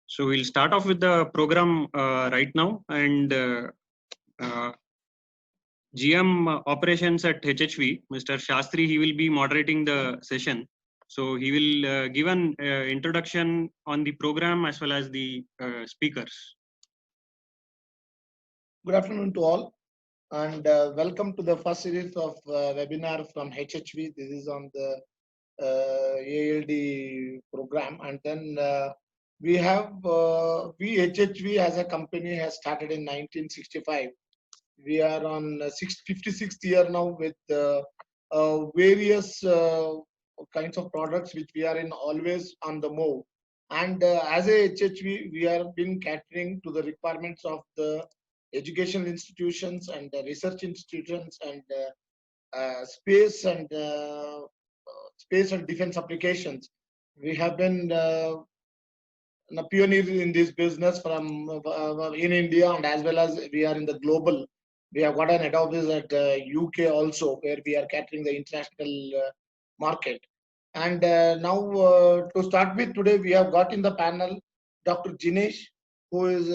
So we'll start off with the program right now, and GM operations at HHV, Mr. Shastri, he will be moderating the session. So he will give an introduction on the program as well as the speakers. Good afternoon to all, and welcome to the first series of webinar from HHV. This is on the ALD program, and then we have HHV as a company has started in 1965. We are on 56th year now with various kinds of products which we are in always on the move. And as a HHV, we have been catering to the requirements of the educational institutions and research institutions and space and defense applications. We have been a pioneer in this business from in India, and as well as we are in the global. We have got an head office at UK also, where we are catering the international market. And now to start with, today we have got in the panel Dr. Jinesh, who is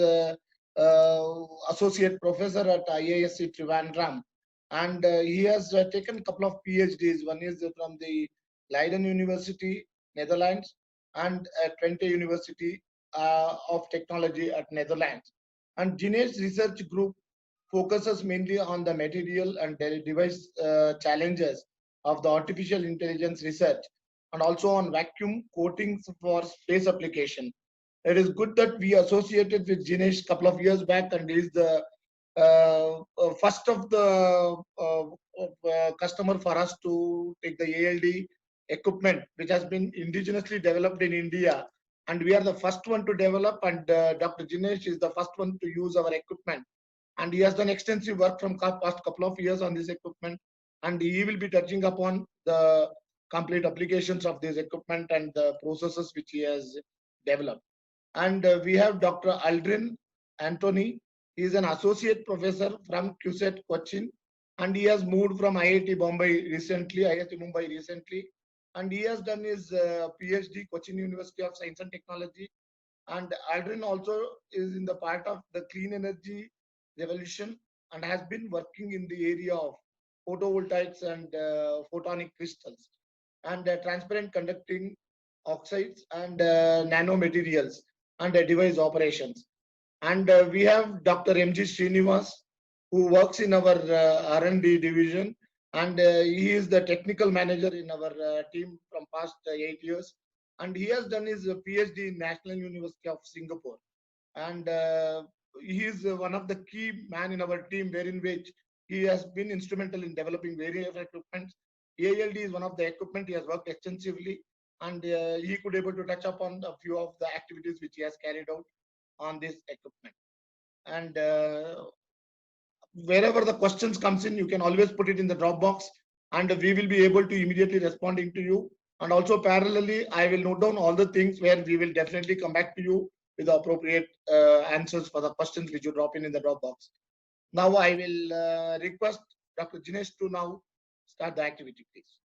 associate professor at IISc Trivandrum, and he has taken a couple of PhDs. One is from the Leiden University, Netherlands, and at Twente University of Technology at Netherlands. And Jinesh research group focuses mainly on the material and device challenges of the artificial intelligence research, and also on vacuum coatings for space application. It is good that we associated with Jinesh a couple of years back, and he is the first of the customer for us to take the ALD equipment, which has been indigenously developed in India, and we are the first one to develop, and Dr. Jinesh is the first one to use our equipment, and he has done extensive work from past couple of years on this equipment, and he will be touching upon the complete applications of this equipment and the processes which he has developed. And we have Dr. Aldrin Anthony. He is an associate professor from QCET Cochin, and he has moved from IIT Mumbai recently, and he has done his PhD Cochin University of Science and Technology. And Aldrin also is in the part of the clean energy revolution and has been working in the area of photovoltaics and photonic crystals and transparent conducting oxides and nanomaterials and device operations. And we have Dr. M.G. Srinivas, who works in our R&D division, and he is the technical manager in our team from past 8 years. And he has done his PhD in National University of Singapore. And he is one of the key man in our team, wherein which he has been instrumental in developing various equipment. ALD is one of the equipment he has worked extensively, and he could able to touch upon a few of the activities which he has carried out on this equipment. And wherever the questions comes in, you can always put it in the drop box, and we will be able to immediately responding to you. And also parallelly, I will note down all the things where we will definitely come back to you with the appropriate answers for the questions which you drop in the drop box. Now I will request Dr. Jinesh to now start the activity, please.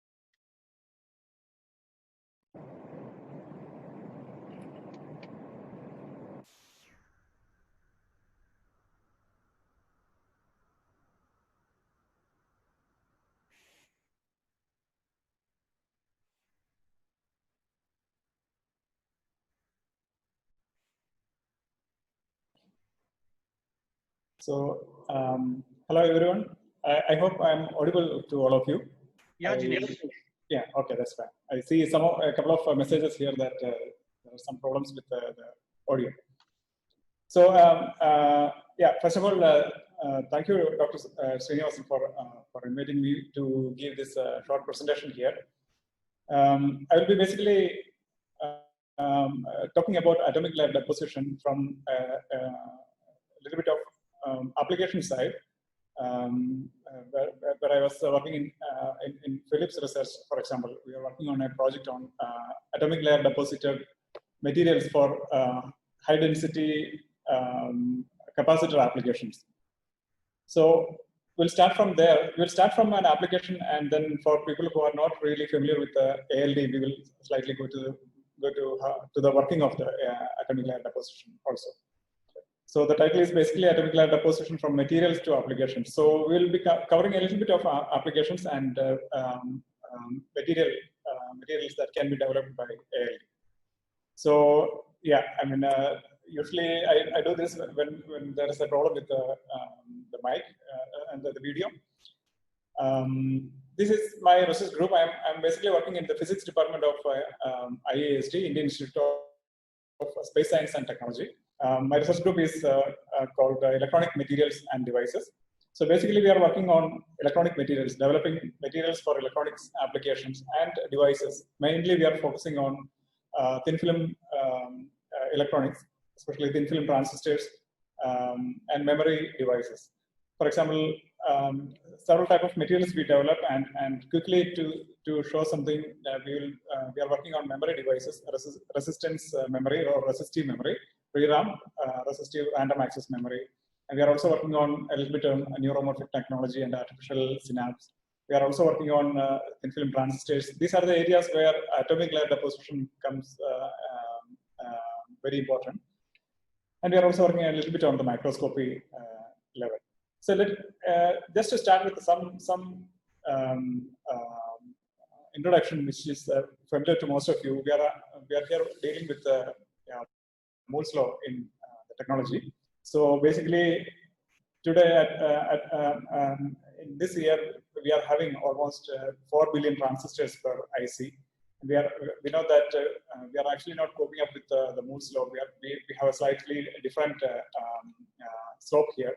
So, hello everyone. I hope I'm audible to all of you. Yeah, Jinesh. Yeah, okay, that's fine. I see a couple of messages here that there are some problems with the audio. So, yeah, first of all, thank you, Dr. Srinivasan, for inviting me to give this short presentation here. I will be basically talking about atomic layer deposition from a little bit of application side, where I was working in Philips Research, for example. We are working on a project on atomic layer deposited materials for high density capacitor applications. So we'll start from there. We'll start from an application, and then for people who are not really familiar with the ALD, we will slightly go to go to the working of the atomic layer deposition also. So the title is basically atomic layer deposition from materials to applications. So we'll be covering a little bit of applications and materials that can be developed by ALD. So yeah, I mean, usually I do this when there is a problem with the mic and the video. This is my research group. I'm basically working in the physics department of IIST, Indian Institute of Space Science and Technology. My research group is called Electronic Materials and Devices. So basically, we are working on electronic materials, developing materials for electronics applications and devices. Mainly, we are focusing on thin film electronics, especially thin film transistors and memory devices. For example, several types of materials we develop, and quickly to show something, we are working on memory devices, resistance memory or resistive memory, ReRAM, resistive random access memory. And we are also working on a little bit on neuromorphic technology and artificial synapse. We are also working on thin film transistors. These are the areas where atomic layer deposition comes very important. And we are also working a little bit on the microscopy level. So just to start with some introduction, which is familiar to most of you. We are here dealing with Moore's law in the technology. So basically, today in this year we are having almost 4 billion transistors per IC. We know that we are actually not coping up with the Moore's law. We have a slightly different slope here.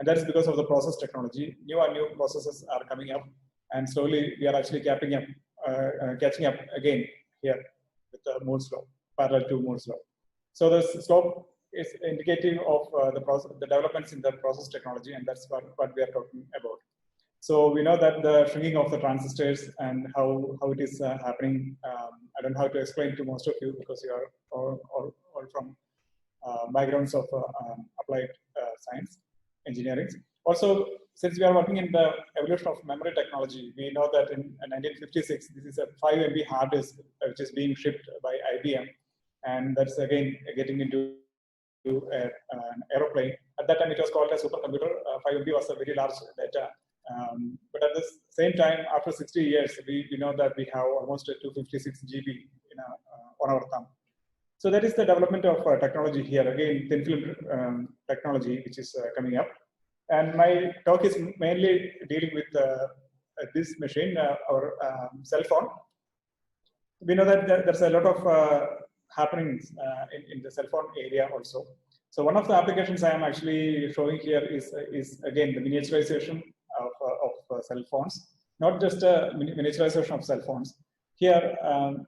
And that is because of the process technology. New processes are coming up, and slowly we are actually catching up again here with the Moore's law, parallel to Moore's law. So the slope is indicative of the developments in the process technology, and that's what we are talking about. So we know that the shrinking of the transistors and how it is happening. I don't have to explain to most of you because you are all from backgrounds of applied science, engineering. Also, since we are working in the evolution of memory technology, we know that in 1956, this is a 5 MB hard disk which is being shipped by IBM, and that's again getting into an aeroplane. At that time, it was called a supercomputer. 5 MB was a very large data. But at the same time, after 60 years, we know that we have almost 256 GB on our thumb. So that is the development of technology here. Again, thin film technology, which is coming up. And my talk is mainly dealing with this machine, our cell phone. We know that there's a lot of happenings in the cell phone area also. So one of the applications I am actually showing here is again the miniaturization of cell phones. Not just a miniaturization of cell phones. Here,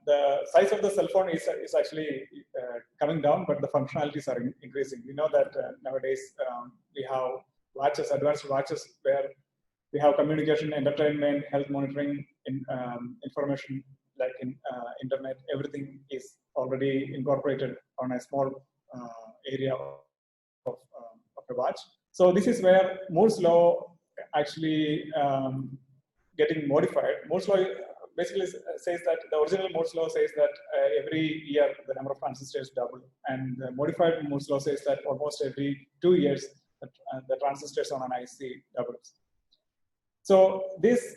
the size of the cell phone is actually coming down, but the functionalities are increasing. We know that nowadays we have watches, advanced watches, where we have communication, entertainment, health monitoring, information like in internet. Everything is already incorporated on a small area of the watch. So this is where Moore's law actually getting modified. Moore's law basically says that the original Moore's law says that every year the number of transistors double, and the modified Moore's law says that almost every 2 years the transistors on an IC doubles. So this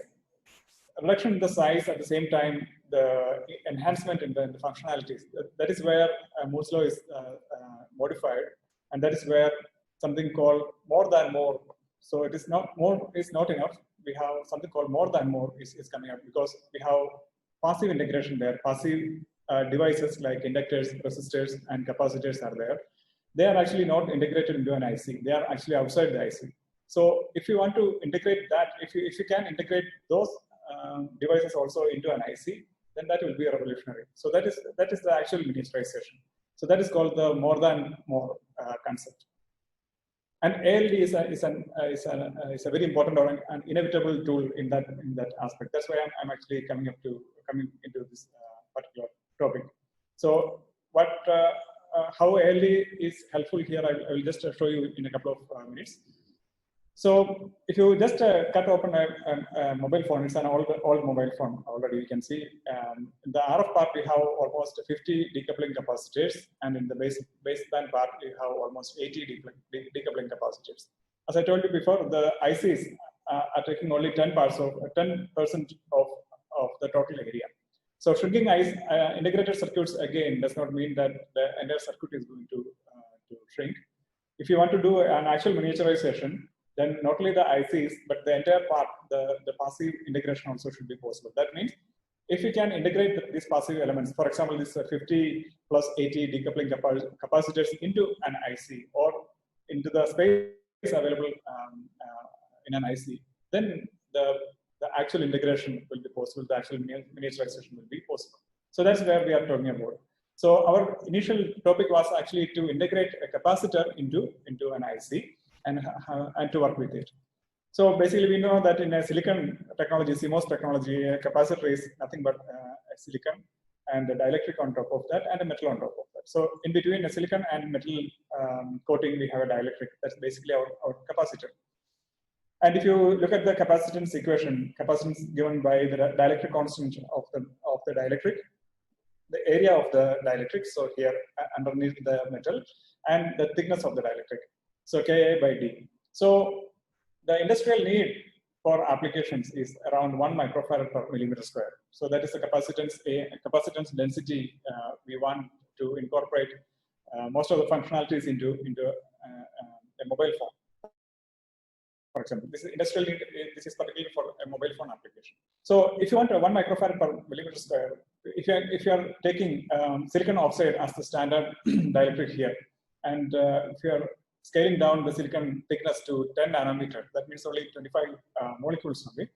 reduction in the size, at the same time the enhancement in the functionalities, that is where Moore's law is modified, and that is where something called more than more. So it is not more is not enough. We have something called more than more is coming up, because we have passive integration there. Passive devices like inductors, resistors, and capacitors are there. They are actually not integrated into an IC. They are actually outside the IC. So if you want to integrate that, if you can integrate those devices also into an IC, then that will be revolutionary. So that is the actual miniaturization. So that is called the more than more concept. And ALD is a very important or an inevitable tool in that aspect. That's why I'm actually coming into this particular topic. So how ALD is helpful here, I will just show you in a couple of minutes. So if you just cut open a mobile phone, it's an old mobile phone already. You can see in the RF part we have almost 50 decoupling capacitors, and in the baseband part we have almost 80 decoupling capacitors. As I told you before, the ICs are taking only 10% of the total area. So shrinking integrated circuits again does not mean that the entire circuit is going to shrink. If you want to do an actual miniaturization, then not only the ICs, but the entire part, the passive integration also should be possible. That means if we can integrate these passive elements, for example, this 50 plus 80 decoupling capacitors into an IC or into the space available in an IC, then the actual integration will be possible, the actual miniaturization will be possible. So that's where we are talking about. So our initial topic was actually to integrate a capacitor into an IC and to work with it. So basically we know that in a silicon technology, CMOS technology, a capacitor is nothing but a silicon and a dielectric on top of that and a metal on top of that. So in between a silicon and metal coating, we have a dielectric. That's basically our capacitor. And if you look at the capacitance equation, capacitance given by the dielectric constant of the dielectric, the area of the dielectric, so here underneath the metal, and the thickness of the dielectric, so Ka by D. So the industrial need for applications is around 1 microfarad per millimeter square. So that is the capacitance density we want to incorporate most of the functionalities into a mobile phone. For example, this is industrial need, this is particularly for a mobile phone application. So if you want 1 microfarad per millimeter square, if you are taking silicon oxide as the standard dielectric here, and if you are scaling down the silicon thickness to 10 nanometer, that means only 25 molecules only.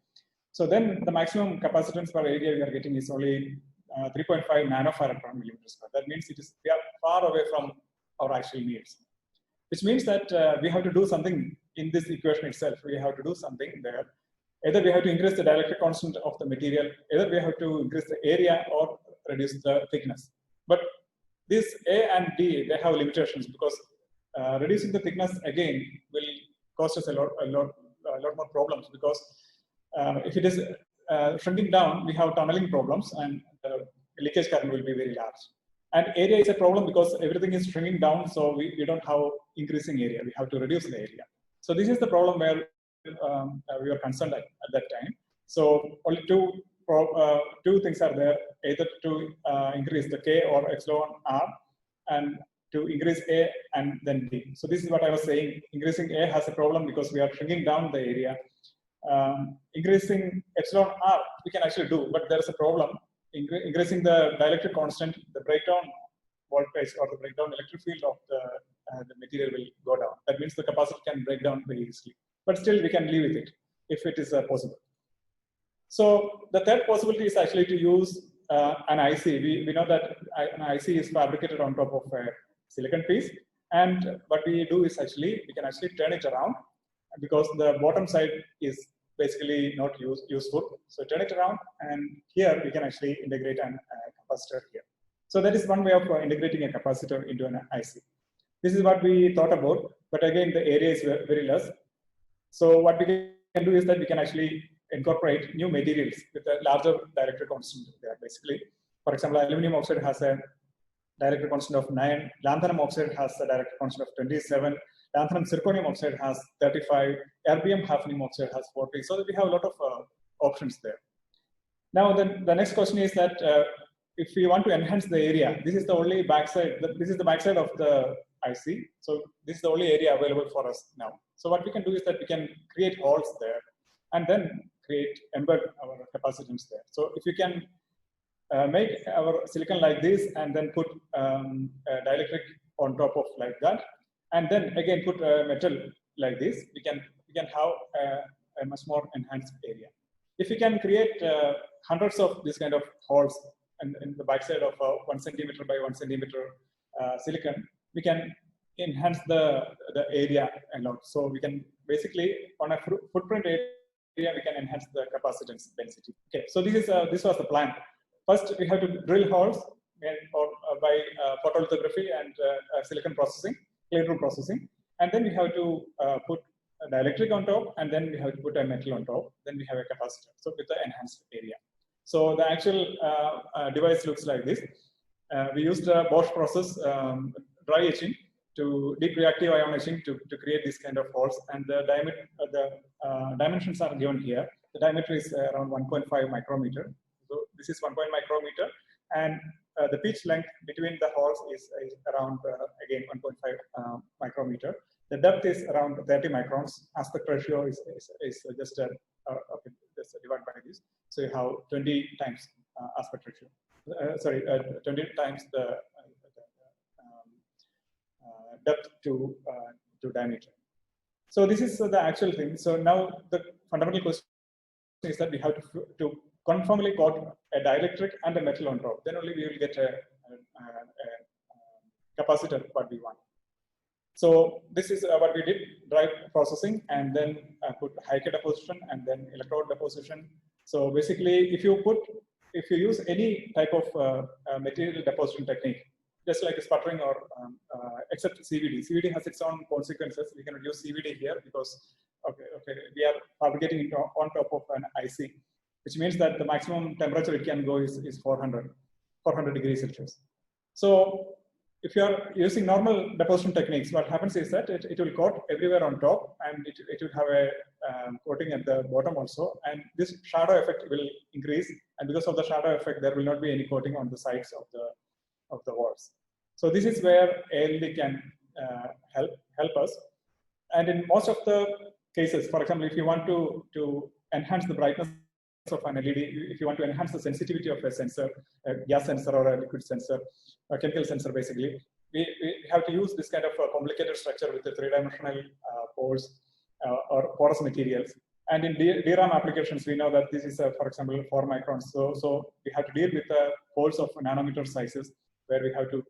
So then the maximum capacitance per area we are getting is only 3.5 nanofarad per millimeter square. That means we are far away from our actual needs, which means that we have to do something in this equation itself. We have to do something there. Either we have to increase the dielectric constant of the material, either we have to increase the area or reduce the thickness. But this A and D, they have limitations because reducing the thickness again will cause us a lot more problems, because if it is shrinking down, we have tunneling problems and the leakage current will be very large. And area is a problem because everything is shrinking down, so we don't have increasing area. We have to reduce the area. So this is the problem where we were concerned at that time. So only two things are there, either to increase the K or epsilon R, and to increase A and then D. So this is what I was saying. Increasing A has a problem because we are shrinking down the area. Increasing epsilon R, we can actually do, but there is a problem. Increasing the dielectric constant, the breakdown voltage or the breakdown electric field of the material will go down. That means the capacitor can break down very easily. But still, we can live with it if it is possible. So the third possibility is actually to use an IC. We know that an IC is fabricated on top of a silicon piece, and what we do is actually we can actually turn it around because the bottom side is basically not useful. So turn it around, and here we can actually integrate a capacitor here. So that is one way of integrating a capacitor into an IC. This is what we thought about, but again the area is very less. So what we can do is that we can actually incorporate new materials with a larger dielectric constant there. Basically, for example, aluminum oxide has a dielectric constant of 9, lanthanum oxide has a dielectric constant of 27, lanthanum zirconium oxide has 35, erbium hafnium oxide has 40. So we have a lot of options there. Now the next question is that if we want to enhance the area, this is the only backside. This is the backside of the IC. So this is the only area available for us now. So what we can do is that we can create holes there and then embed our capacitance there. So if you can make our silicon like this and then put a dielectric on top of like that, and then again put a metal like this, we can have a much more enhanced area. If we can create hundreds of these kind of holes in the backside of 1 centimeter by 1 centimeter silicon, we can enhance the area a lot. So we can basically on a footprint area we can enhance the capacitance density. Okay, so this was the plan. First, we have to drill holes by photolithography and silicon processing, clean room processing, and then we have to put dielectric on top, and then we have to put a metal on top. Then we have a capacitor, so with the enhanced area. So the actual device looks like this. We used a Bosch process, dry etching, to deep reactive ion etching to create this kind of holes, and the diameter, dimensions are given here. The diameter is around 1.5 micrometer. So this is 1.5 micrometer, and the pitch length between the holes is around again 1.5 micrometer. The depth is around 30 microns. Aspect ratio is just okay, just divided by this. So you have 20 times aspect ratio. 20 times the depth to diameter. So this is the actual thing. So now the fundamental question is that we have to conformally coat a dielectric and a metal on top. Then only we will get a capacitor what we want. So this is what we did: dry processing, and then put high-K deposition, and then electrode deposition. So basically, if you use any type of material deposition technique, just like a sputtering or except CVD. CVD has its own consequences. We cannot use CVD here because we are fabricating it on top of an IC, which means that the maximum temperature it can go is 400 degrees Celsius. So if you are using normal deposition techniques, what happens is that it will coat everywhere on top, and it will have a coating at the bottom also, and this shadow effect will increase, and because of the shadow effect, there will not be any coating on the sides of the walls. So this is where ALD can help us. And in most of the cases, for example, if you want to enhance the brightness of an LED, if you want to enhance the sensitivity of a sensor, a gas sensor or a liquid sensor, a chemical sensor, basically, we have to use this kind of a complicated structure with the three-dimensional pores or porous materials. And in DRAM applications, we know that this is, for example, 4 microns. So we have to deal with the holes of nanometer sizes, where we have to,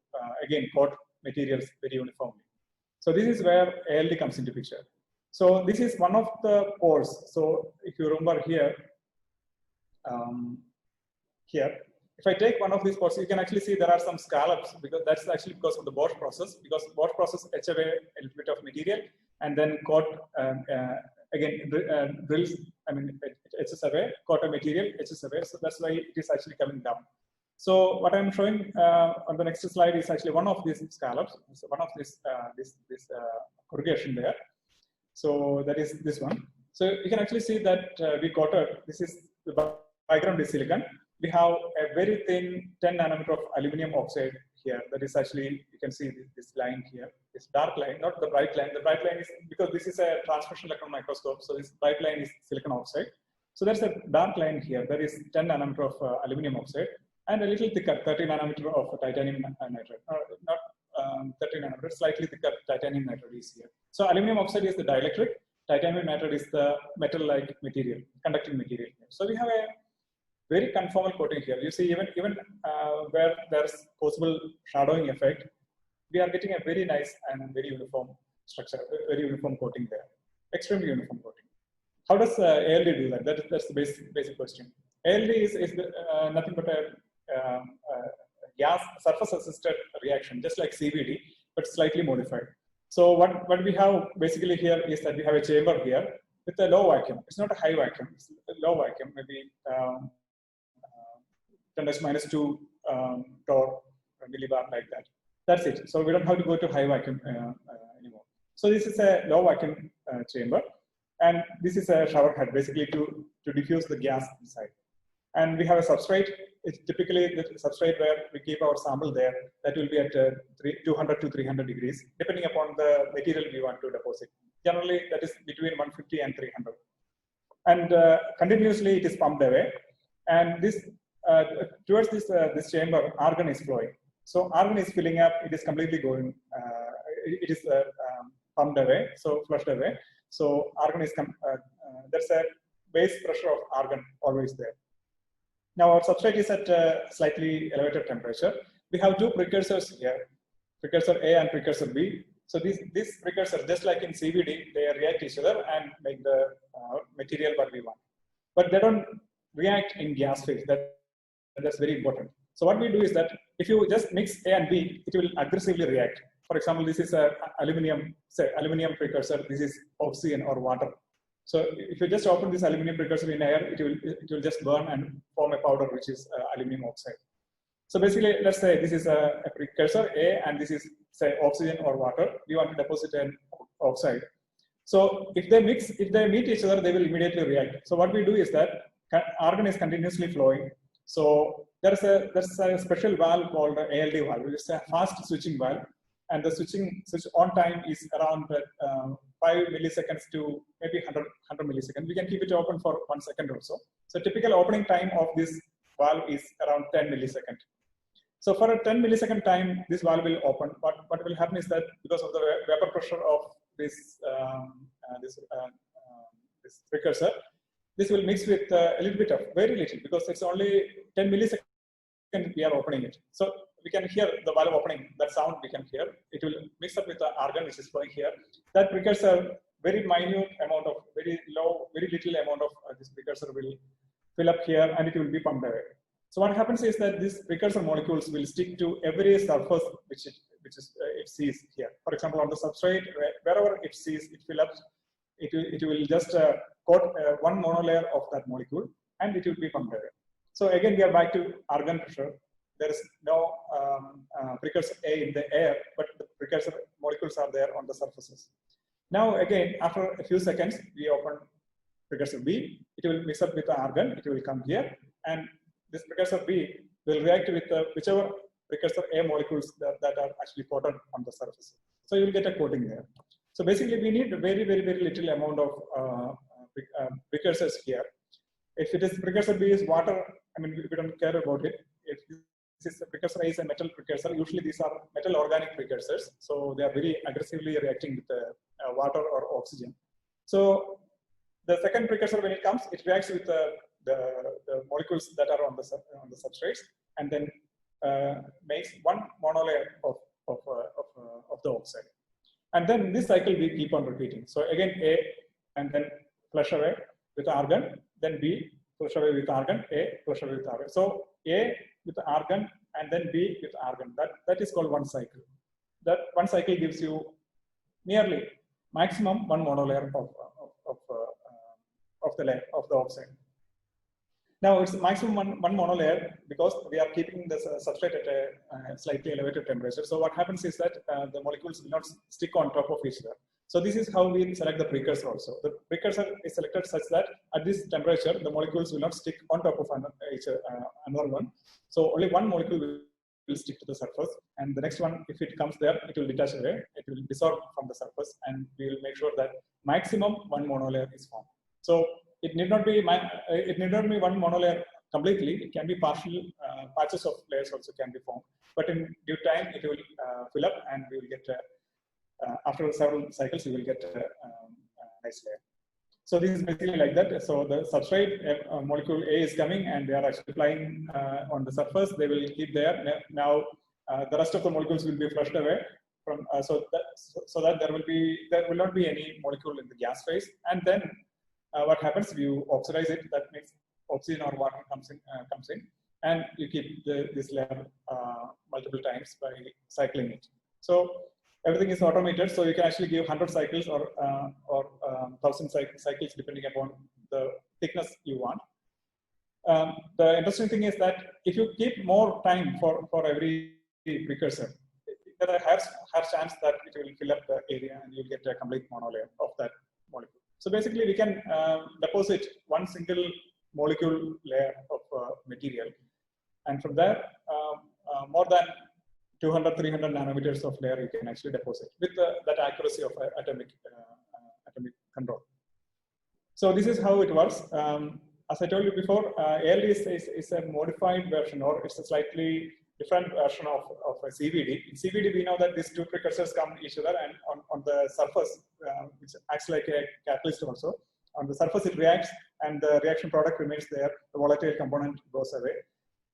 again, coat materials very uniformly. So this is where ALD comes into picture. So this is one of the pores. So if you remember here, if I take one of these pores, you can actually see there are some scallops, because that's actually because of the Bosch process, because Bosch process etch away a little bit of material and then coat, again, drills, it etches away, coat a material, etches away. So that's why it is actually coming down. So what I'm showing on the next slide is actually one of these scallops, so one of this corrugation there. So that is this one. So you can actually see that we coated, this is the background is silicon. We have a very thin 10 nanometer of aluminum oxide here. That is actually, you can see this line here, this dark line, not the bright line. The bright line is, because this is a transmission electron microscope, so this bright line is silicon oxide. So there's a dark line here, that is 10 nanometer of aluminum oxide, and a little thicker 30 nanometer of titanium nitride. Not 30 nanometer, slightly thicker titanium nitride is here. So aluminum oxide is the dielectric, titanium nitride is the metal-like material, conducting material. So we have a very conformal coating here. You see, even where there's possible shadowing effect, we are getting a very nice and very uniform structure, very uniform coating there, extremely uniform coating. How does ALD do that? That's the basic question. ALD is nothing but a gas surface-assisted reaction, just like CVD, but slightly modified. So what we have basically here is that we have a chamber here with a low vacuum. It's not a high vacuum, it's a low vacuum, maybe 10⁻² torr millibar, like that. That's it. So we don't have to go to high vacuum anymore. So this is a low vacuum chamber, and this is a shower head, basically to diffuse the gas inside. And we have a substrate. It's typically the substrate where we keep our sample there. That will be at 200 to 300 degrees, depending upon the material we want to deposit. Generally, that is between 150 and 300. And continuously, it is pumped away. And this towards this chamber, argon is flowing. So argon is filling up. It is completely going. It is pumped away, so flushed away. So argon is there's a base pressure of argon always there. Now our substrate is at a slightly elevated temperature. We have two precursors here, precursor A and precursor B. So these precursors, just like in CVD, they react each other and make the material what we want. But they don't react in gas phase. That's very important. So what we do is that if you just mix A and B, it will aggressively react. For example, this is a aluminum precursor. This is oxygen or water. So if you just open this aluminum precursor in air, it will just burn and form a powder, which is aluminum oxide. So basically, let's say this is a precursor A, and this is say oxygen or water. We want to deposit an oxide. So if they meet each other, they will immediately react. So what we do is that argon is continuously flowing. So there's a special valve called the ALD valve, which is a fast switching valve, and the switch on time is around 5 milliseconds to maybe 100 milliseconds. We can keep it open for 1 second or so. So typical opening time of this valve is around 10 milliseconds. So for a 10 millisecond time, this valve will open. What will happen is that because of the vapor pressure of this precursor, this will mix with a little bit of, very little, because it's only 10 milliseconds we are opening it. So we can hear the valve opening, that sound we can hear. It will mix up with the argon which is flowing here. That precursor, very minute amount of, very little amount of this precursor will fill up here, and it will be pumped away. So what happens is that these precursor molecules will stick to every surface which it sees here. For example, on the substrate, wherever it sees it fill up, it will just coat one monolayer of that molecule, and it will be pumped away. So again, we are back to argon pressure. There is no precursor A in the air, but the precursor molecules are there on the surfaces. Now again, after a few seconds, we open precursor B. It will mix up with the argon. It will come here, and this precursor B will react with whichever precursor A molecules that are actually coated on the surface. So you will get a coating there. So basically, we need a very little amount of precursors here. If it is precursor B is water, I mean, we don't care about it. If this is a precursor A is a metal precursor, usually these are metal organic precursors. So they are very aggressively reacting with water or oxygen. So the second precursor, when it comes, it reacts with the molecules that are on the substrates, and then makes one monolayer of the oxide. And then this cycle we keep on repeating. So again, A, and then flush away with argon, then B, flush away with argon, A, flush away with argon. So A with argon, and then B with argon. That is called one cycle. That one cycle gives you nearly maximum one monolayer of the oxide. Now it's maximum one monolayer because we are keeping the substrate at a slightly elevated temperature. So what happens is that the molecules will not stick on top of each other. So this is how we select the precursor also. The precursor is selected such that at this temperature, the molecules will not stick on top of another one. So only one molecule will stick to the surface, and the next one, if it comes there, it will detach away. It will dissolve from the surface, and we will make sure that maximum one monolayer is formed. So it need not be one monolayer completely. It can be partial patches of layers also can be formed. But in due time, it will fill up, and we will get after several cycles, we will get a nice layer. So this is basically like that. So the substrate molecule A is coming, and they are actually flying on the surface. They will keep there. Now the rest of the molecules will be flushed away from so that there will not be any molecule in the gas phase. And then what happens? You oxidize it. That means oxygen or water comes in, and you keep this layer multiple times by cycling it. So everything is automated, so you can actually give 100 cycles or 1,000 cycles depending upon the thickness you want. The interesting thing is that if you keep more time for every precursor, there are higher chance that it will fill up the area and you'll get a complete monolayer of that molecule. So basically, we can deposit one single molecule layer of material, and from there, more than 200, 300 nanometers of layer you can actually deposit with that accuracy of atomic control. So this is how it works. As I told you before, ALD is a modified version, or it's a slightly different version of a CVD. In CVD, we know that these two precursors come each other, and on the surface, which acts like a catalyst also. On the surface, it reacts, and the reaction product remains there. The volatile component goes away.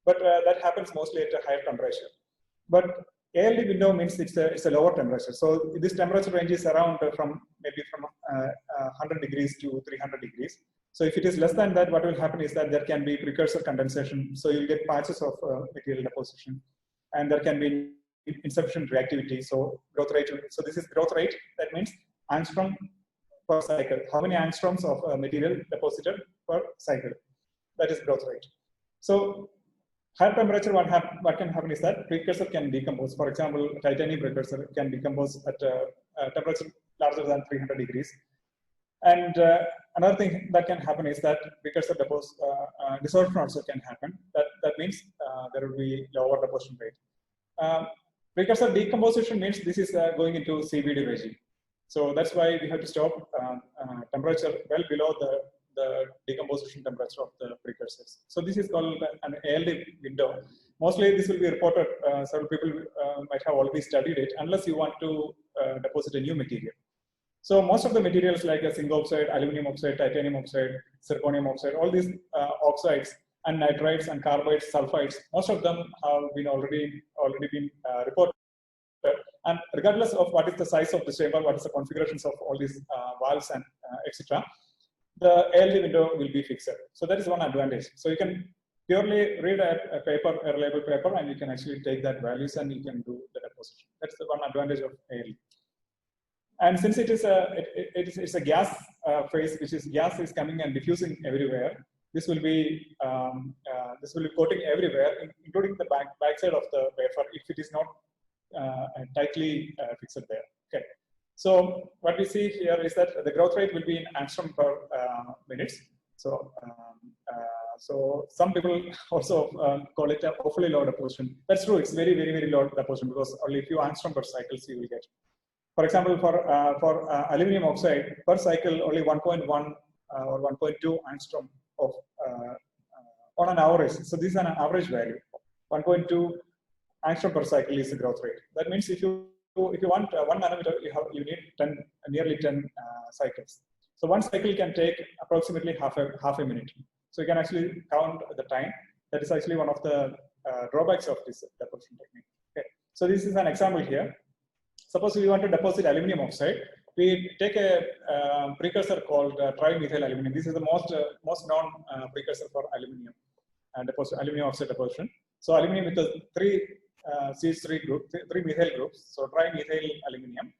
But that happens mostly at a higher temperature. But ALD window means it's a lower temperature. So this temperature range is around maybe from 100 degrees to 300 degrees. So if it is less than that, what will happen is that there can be precursor condensation. So you'll get patches of material deposition, and there can be insufficient reactivity. So growth rate. So this is growth rate. That means angstrom per cycle. How many angstroms of material deposited per cycle? That is growth rate. So higher temperature, what can happen is that precursor can decompose. For example, titanium precursor can decompose at a temperature larger than 300 degrees. And another thing that can happen is that precursor desorption also can happen. That means there will be lower deposition rate. Precursor decomposition means this is going into CVD regime. So that's why we have to stop temperature well below the decomposition temperature of the precursors. So this is called an ALD window. Mostly this will be reported, several people might have already studied it, unless you want to deposit a new material. So most of the materials like zinc oxide, aluminum oxide, titanium oxide, zirconium oxide, all these oxides and nitrides and carbides, sulfides, most of them have been already been reported. And regardless of what is the size of the chamber, what is the configurations of all these valves and etc., the ALD window will be fixed. So that is one advantage. So you can purely read a paper, a reliable paper, and you can actually take that values and you can do the deposition. That's the one advantage of ALD. And since it's a gas phase, which is gas is coming and diffusing everywhere, this will be coating everywhere, including the backside of the wafer, if it is not tightly fixed there. Okay. So what we see here is that the growth rate will be in angstrom per minutes. So so some people also call it a awfully low deposition. That's true. It's very, very, very low deposition because only a few angstrom per cycles you will get. For example, for aluminum oxide per cycle, only 1.1 or 1.2 angstrom of on an average. So this is an average value. 1.2 angstrom per cycle is the growth rate. That means if you want 1 nanometer, you need nearly 10 cycles. So one cycle can take approximately half a minute. So you can actually count the time. That is actually one of the drawbacks of this deposition technique. Okay. So this is an example here. Suppose we want to deposit aluminum oxide, we take a precursor called trimethyl aluminum. This is the most known precursor for aluminum aluminum oxide deposition. So aluminum with the three CH3 group, three methyl groups. So trimethyl aluminum.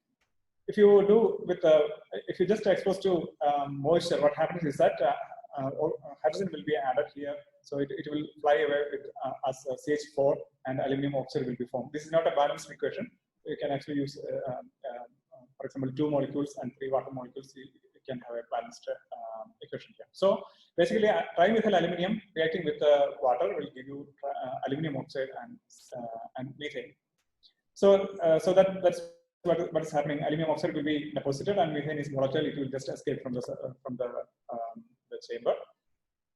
If you do with if you just expose to moisture, what happens is that hydrogen will be added here. So it will fly away with as CH4 and aluminum oxide will be formed. This is not a balanced equation. You can actually use, for example, 2 molecules and 3 water molecules. You can have a balanced equation here. So basically, trimethyl aluminum reacting with water will give you aluminum oxide and methane. So that's what is happening. Aluminum oxide will be deposited, and methane is volatile. It will just escape from the chamber.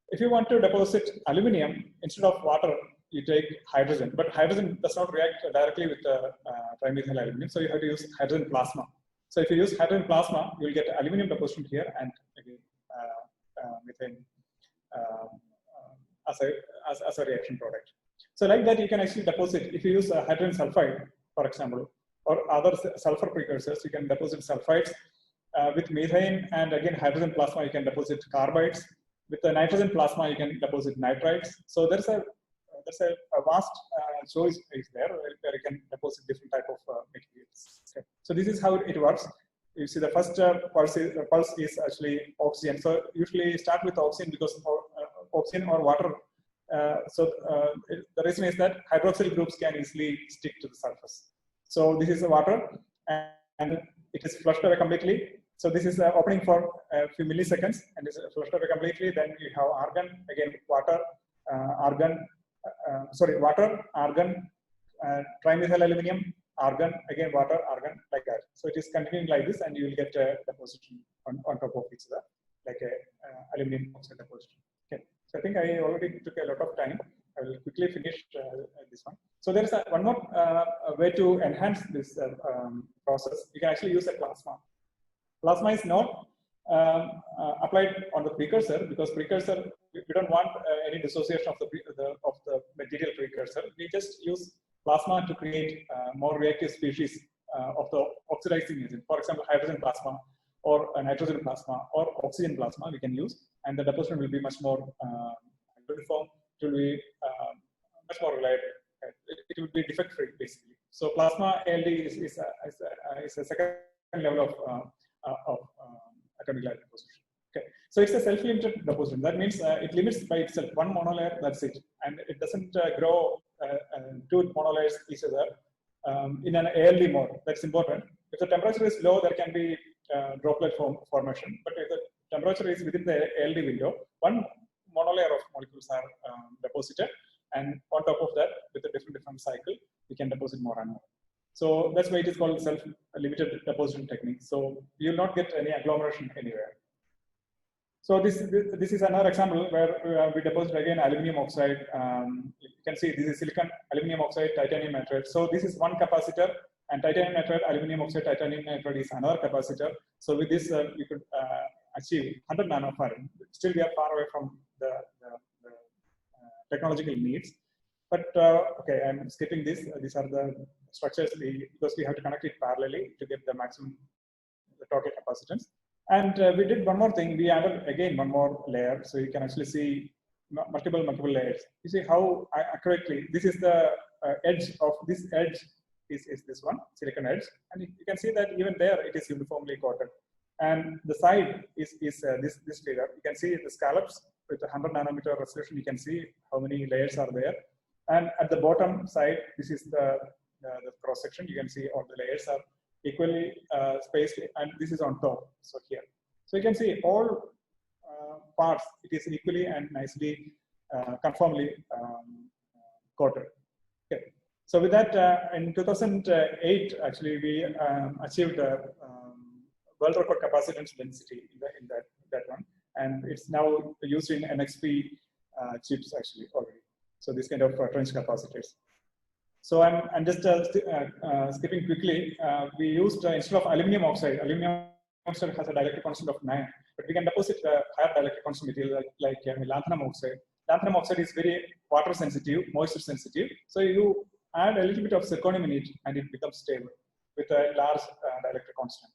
If you want to deposit aluminum instead of water, you take hydrogen, but hydrogen does not react directly with the trimethyl aluminum, so you have to use hydrogen plasma. So if you use hydrogen plasma, you will get aluminum deposition here and again methane as a reaction product. So like that, you can actually deposit. If you use hydrogen sulfide, for example, or other sulfur precursors, you can deposit sulfides with methane, and again hydrogen plasma, you can deposit carbides. With the nitrogen plasma, you can deposit nitrides. So there's a vast choice is there where you can deposit different type of materials. Okay. So this is how it works. You see the first pulse is actually oxygen. So usually start with oxygen because oxygen or water. The reason is that hydroxyl groups can easily stick to the surface. So this is the water and it is flushed away completely. So this is opening for a few milliseconds and it's flushed away completely. Then you have argon, again water, water, argon, trimethyl aluminum, argon, again water, argon, like that. So it is continuing like this, and you will get a deposition on top of each other, like a aluminum oxide deposition. Okay. So I think I already took a lot of time. I will quickly finish this one. So there is one more way to enhance this process. You can actually use a plasma. Plasma is not applied on the precursor because precursor, we don't want any dissociation of the material precursor. We just use plasma to create more reactive species of the oxidizing agent. For example, hydrogen plasma or nitrogen plasma or oxygen plasma we can use, and the deposition will be much more uniform. It will be much more reliable. It will be defect free basically. So plasma ALD is a second level of atomic layer deposition. Okay, so it's a self-limited deposition. That means it limits by itself one monolayer. That's it, and it doesn't grow two monolayers each other in an ALD mode. That's important. If the temperature is low, there can be droplet formation. But if the temperature is within the ALD window, one monolayer of molecules are deposited, and on top of that, with a different cycle, we can deposit more and more. So that's why it is called self-limited deposition technique. So you will not get any agglomeration anywhere. So this is another example where we deposit again aluminum oxide. You can see this is silicon, aluminum oxide, titanium nitride. So this is one capacitor, and titanium nitride, aluminum oxide, titanium nitride is another capacitor. So with this, we could achieve 100 nanofarad. Still, we are far away from the technological needs. But okay, I'm skipping this. These are the structures because we have to connect it parallelly to get the maximum the total capacitance. And we did one more thing. We added again one more layer, so you can actually see multiple layers. You see how accurately this is the edge of this edge is this one silicon edge, and you can see that even there it is uniformly coated. And the side is this figure. You can see the scallops with 100 nanometer resolution. You can see how many layers are there. And at the bottom side, this is the cross section. You can see all the layers are equally spaced, and this is on top. So here, so you can see all parts. It is equally and nicely, conformly coated. Okay. So with that, in 2008, actually we achieved world record capacitance density in that one, and it's now used in NXP chips actually already. So this kind of trench capacitors. So I'm just skipping quickly. We used instead of aluminum oxide has a dielectric constant of 9, but we can deposit higher dielectric constant material like lanthanum oxide. Lanthanum oxide is very water sensitive, moisture sensitive. So you add a little bit of zirconium in it, and it becomes stable with a large dielectric constant.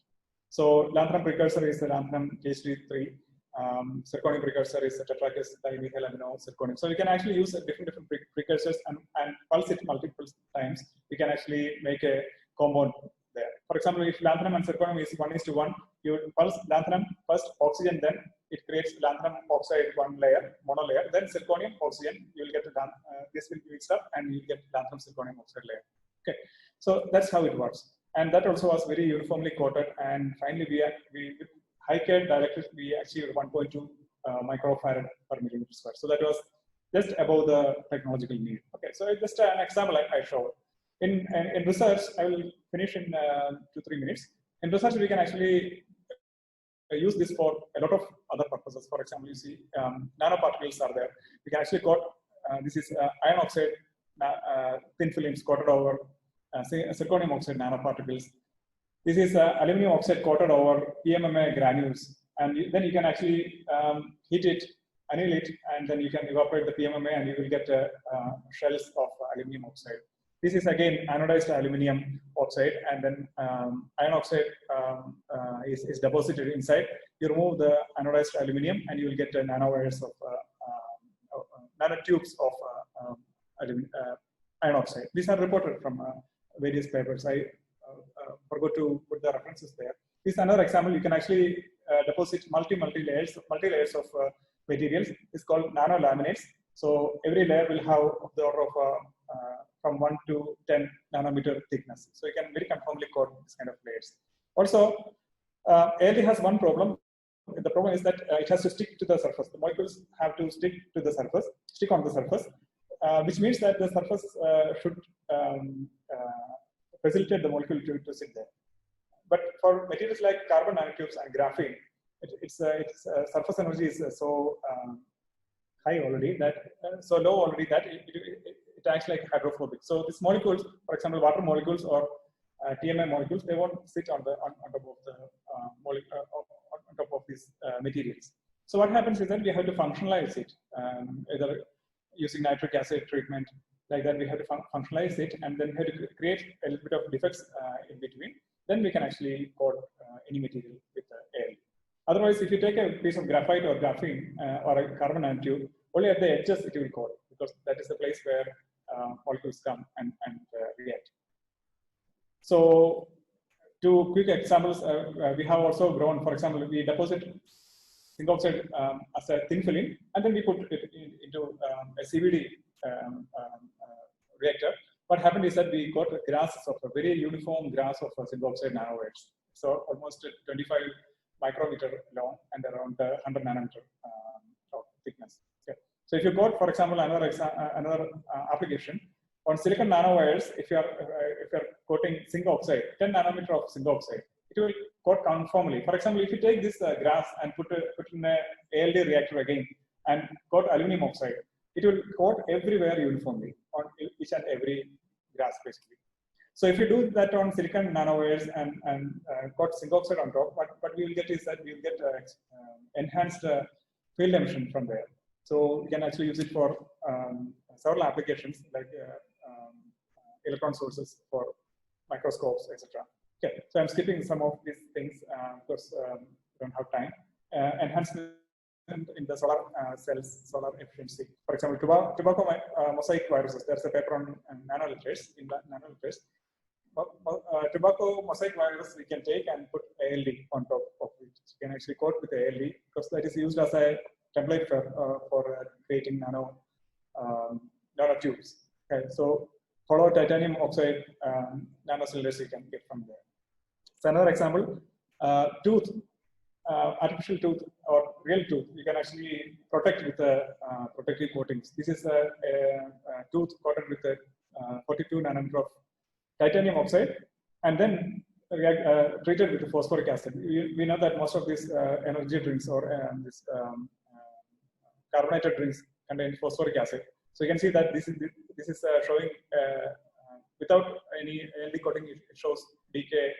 So lanthanum precursor is the lanthanum K3. Zirconium precursor is tetrakis dimethyl amino zirconium. So we can actually use different precursors and pulse it multiple times. We can actually make a compound there. For example, if lanthanum and zirconium is 1:1, you pulse lanthanum first, oxygen, then it creates lanthanum oxide one layer, monolayer, then zirconium, oxygen. You will get this will be mixed up, and you get lanthanum zirconium oxide layer. Okay, so that's how it works, and that also was very uniformly coated. And finally, we high-K dielectric, we achieved 1.2 microfarad per millimeter square. So that was just above the technological need. Okay, so just an example I showed. In research, I will finish in 2-3 minutes. In research, we can actually use this for a lot of other purposes. For example, you see nanoparticles are there. We can actually coat, this is iron oxide thin films coated over zirconium oxide nanoparticles. This is aluminum oxide coated over PMMA granules, and then you can actually heat it, anneal it, and then you can evaporate the PMMA, and you will get shells of aluminum oxide. This is again anodized aluminum oxide, and then iron oxide is deposited inside. You remove the anodized aluminum, and you will get nanowires of nanotubes of iron oxide. These are reported from various papers. I forgot to put the references there. This is another example. You can actually deposit multi layers of materials. It's called nanolaminates. So every layer will have the order of from 1 to 10 nanometer thickness. So you can very conformably coat this kind of layers. Also, ALD has one problem. The problem is that it has to stick to the surface. The molecules have to stick on the surface, which means that the surface should facilitate the molecule to sit there. But for materials like carbon nanotubes and graphene, its surface energy is so high already that so low already that it acts like hydrophobic. So these molecules, for example, water molecules or TMA molecules, they won't sit on top of these materials. So what happens is that we have to functionalize it, either using nitric acid treatment. Like that, we have to functionalize it, and then we have to create a little bit of defects in between. Then we can actually coat any material with ALD. Otherwise, if you take a piece of graphite or graphene or a carbon nanotube, only at the edges it will coat, because that is the place where molecules come and react. So, two quick examples, we have also grown. For example, we deposit zinc oxide as a thin film, and then we put it into a CVD reactor. What happened is that we got grasses of a very uniform grass of zinc oxide nanowires. So almost 25 micrometer long and around 100 nanometer of thickness. Okay. So if you got, for example, another application on silicon nanowires, if you are coating zinc oxide, 10 nanometer of zinc oxide, it will coat conformally. For example, if you take this grass and put in a ALD reactor again and coat aluminum oxide, it will coat everywhere uniformly on each and every grass basically. So if you do that on silicon nanowires and coat zinc oxide on top, what we will get is that we will get enhanced field emission from there. So we can actually use it for several applications like electron sources for microscopes, etc. Okay, so I'm skipping some of these things because we don't have time. Enhancement in the solar cells, solar efficiency. For example, tobacco mosaic viruses. There's a paper on nanoliters in nanoliters. Tobacco mosaic virus we can take and put ALD on top of it. So you can actually coat with ALD because that is used as a template for creating nanotubes. Okay, so follow titanium oxide nanocylinders you can get from there. So another example, tooth, artificial tooth or real tooth, you can actually protect with protective coatings. This is a tooth coated with a 42 nanometer of titanium oxide, and then treated with phosphoric acid. We know that most of these energy drinks or this carbonated drinks contain phosphoric acid. So you can see that this is showing without any ALD coating, it shows decay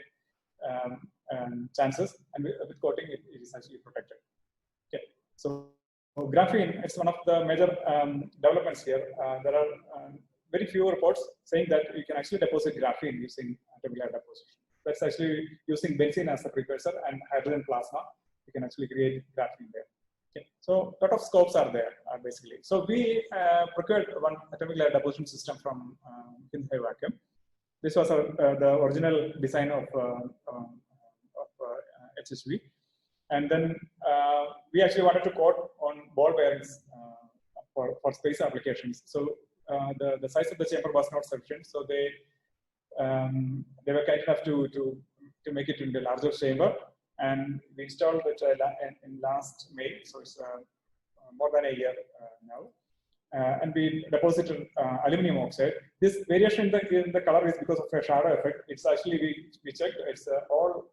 chances, and with coating, it is actually protected. Okay, so graphene, it's one of the major developments here. There are very few reports saying that you can actually deposit graphene using atomic layer deposition. That's actually using benzene as a precursor and hydrogen plasma. You can actually create graphene there. Okay. So a lot of scopes are there basically. So we procured one atomic layer deposition system from Hindhai Vacuum. This was the original design of HSV, and then we actually wanted to coat on ball bearings for space applications. So the size of the chamber was not sufficient, so they were kind enough to make it into a larger chamber, and we installed it in last May, so it's more than a year now. And we deposited aluminum oxide. This variation in the color is because of a shadow effect. It's actually, we checked, it's all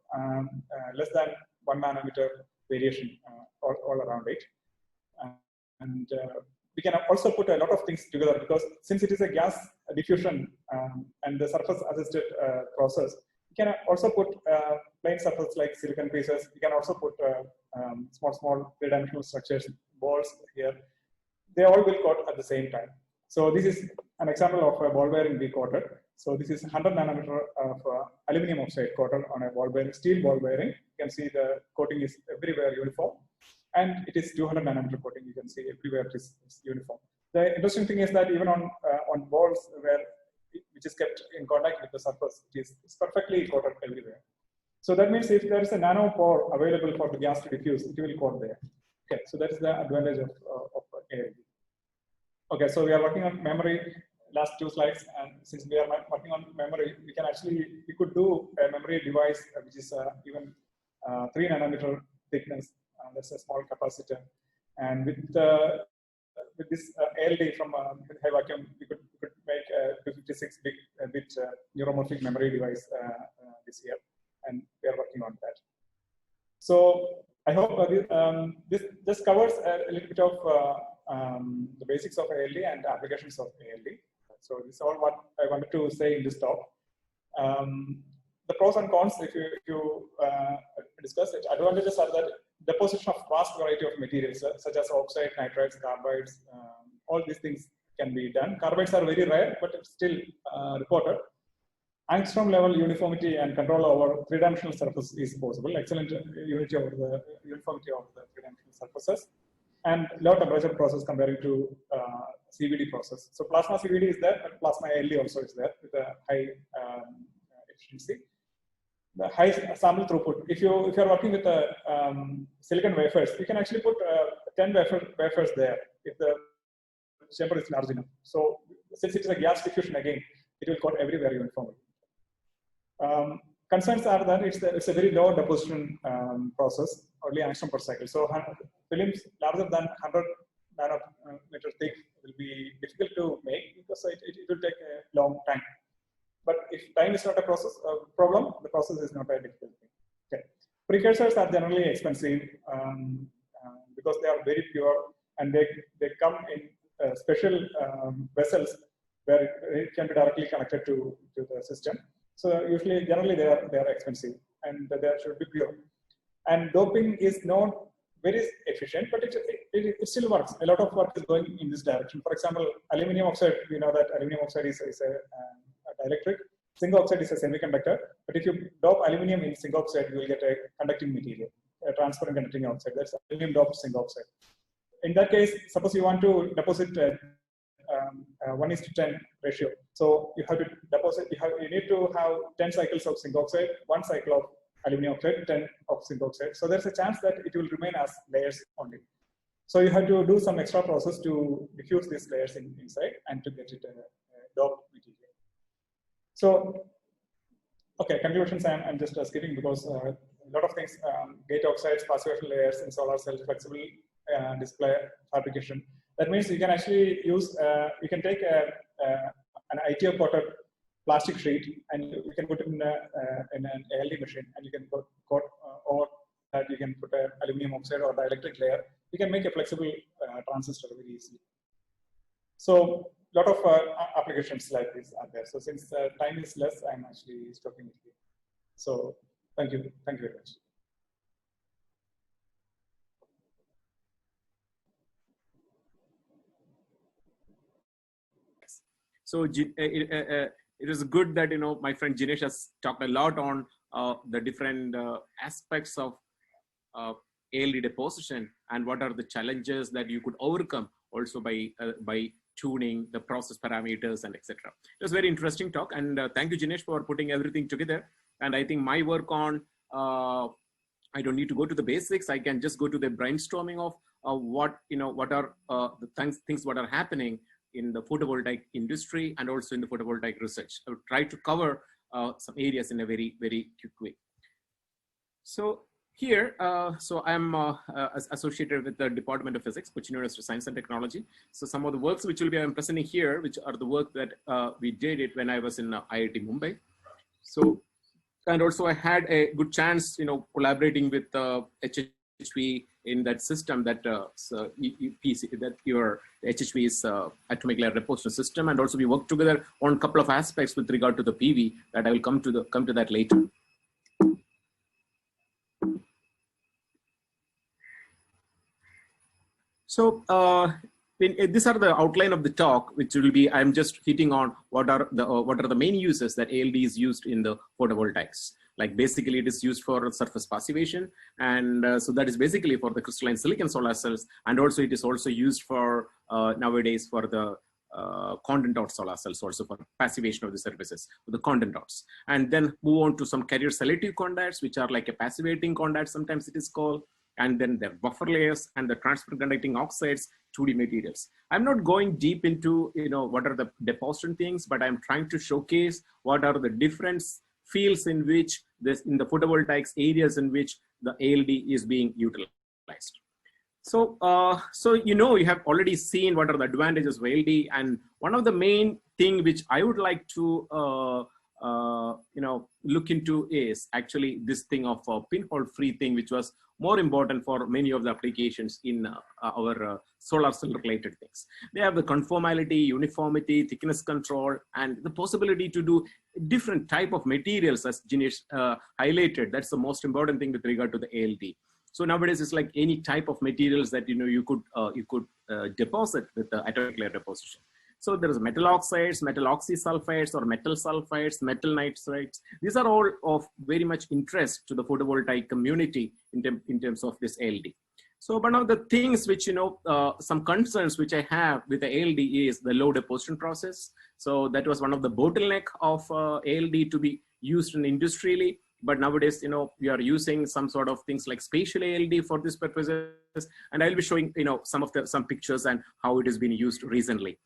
less than 1 nanometer variation all around it. And we can also put a lot of things together because since it is a gas diffusion and the surface assisted process, you can also put plain surface like silicon pieces. You can also put small three-dimensional structures, balls here. They all will coat at the same time. So this is an example of a ball bearing we coated. So this is 100 nanometer of aluminum oxide coated on a ball bearing, steel ball bearing. You can see the coating is everywhere uniform. And it is 200 nanometer coating. You can see everywhere it is uniform. The interesting thing is that even on balls which is kept in contact with the surface, it's perfectly coated everywhere. So that means if there is a nanopore available for the gas to diffuse, it will coat there. Okay, so that is the advantage of ALD. Okay, so we are working on memory, last 2 slides, and since we are working on memory, we could do a memory device which is even 3 nanometer thickness. That's a small capacitor, and with this ALD from Hindhai Vacuum, we could make a 256-bit neuromorphic memory device this year, and we are working on that. So I hope this just covers a little bit of the basics of ALD and applications of ALD. So this is all what I wanted to say in this talk. The pros and cons, if you discuss it, advantages are that deposition of vast variety of materials such as oxide, nitrides, carbides, all these things can be done. Carbides are very rare, but it's still reported. Angstrom level uniformity and control over three-dimensional surface is possible. Excellent unity over the uniformity of the three-dimensional surfaces, and low temperature process comparing to CVD process. So plasma CVD is there, but plasma ALD also is there with a high efficiency. The high sample throughput. If you are working with silicon wafers, you can actually put 10 wafers there if the chamber is large enough. So since it is a gas diffusion again, it will coat everywhere uniformly. Concerns are that it's a very low deposition process, only angstrom per cycle. So films larger than 100 nanometer thick will be difficult to make because it will take a long time. But if time is not a problem, the process is not a difficult thing. Okay. Precursors are generally expensive because they are very pure and they come in special vessels where it can be directly connected to the system. So generally they are expensive and they should be pure. And doping is not very efficient, but it still works. A lot of work is going in this direction. For example, aluminum oxide, we know that aluminum oxide is a dielectric. Zinc oxide is a semiconductor, but if you dope aluminum in zinc oxide, you will get a conducting material, a transparent conducting oxide. That's aluminum doped zinc oxide. In that case, suppose you want to deposit 1:10 ratio. So you have to deposit. You need to have 10 cycles of zinc oxide, 1 cycle of aluminum oxide, 10 of zinc oxide. So there's a chance that it will remain as layers only. So you have to do some extra process to diffuse these layers inside and to get it a doped material. So, okay, conclusions I'm just skipping because a lot of things, gate oxides, passivation layers in solar cells, flexible display fabrication. That means you can actually use, you can take an ITO coated plastic sheet and you can put it in an ALD machine and you can coat over that you can put an aluminum oxide or dielectric layer. You can make a flexible transistor very easily. So, a lot of applications like this are there. So since time is less, I'm actually stopping it here. So thank you very much. So it is good that my friend Jinesh has talked a lot on the different aspects of ALD deposition and what are the challenges that you could overcome also by tuning the process parameters and etc. It was a very interesting talk, and thank you, Jinesh, for putting everything together. And I think my work on, I don't need to go to the basics. I can just go to the brainstorming of what are the things what are happening in the photovoltaic industry and also in the photovoltaic research. I would try to cover some areas in a very, very quick way. So here, so I'm associated with the Department of Physics, Cochin University of Science and Technology. So some of the works which I'm presenting here, which are the work that we did it when I was in IIT Mumbai. So, and also I had a good chance, collaborating with HHV in that system that your HHV is atomic layer deposition system, and also we worked together on a couple of aspects with regard to the PV that I will come to that later. So these are the outline of the talk, which will be, I'm just hitting on what are the main uses that ALD is used in the photovoltaics. Like basically it is used for surface passivation. And so that is basically for the crystalline silicon solar cells. And also it is also used for nowadays for the condensate solar cells, also for passivation of the surfaces, the condensates. And then move on to some carrier selective conducts, which are like a passivating conduct, sometimes it is called. And then the buffer layers and the transfer conducting oxides, 2D materials. I'm not going deep into what are the deposition things, but I'm trying to showcase what are the different fields in which in the photovoltaics areas in which the ALD is being utilized. So you have already seen what are the advantages of ALD, and one of the main thing which I would like to look into is actually this thing of pinhole free thing, which was more important for many of the applications in our solar cell related things. They have the conformality, uniformity, thickness control, and the possibility to do different type of materials, as Jinesh highlighted. That's the most important thing with regard to the ALD. So nowadays it's like any type of materials that you could deposit with the atomic layer deposition. So there is metal oxides, metal oxysulfides, or metal sulfides, metal nitrides. These are all of very much interest to the photovoltaic community in terms of this ALD. So one of the things which, some concerns which I have with the ALD is the low deposition process. So that was one of the bottleneck of ALD to be used in industrially. But nowadays, we are using some sort of things like spatial ALD for this purposes. And I'll be showing, some pictures and how it has been used recently.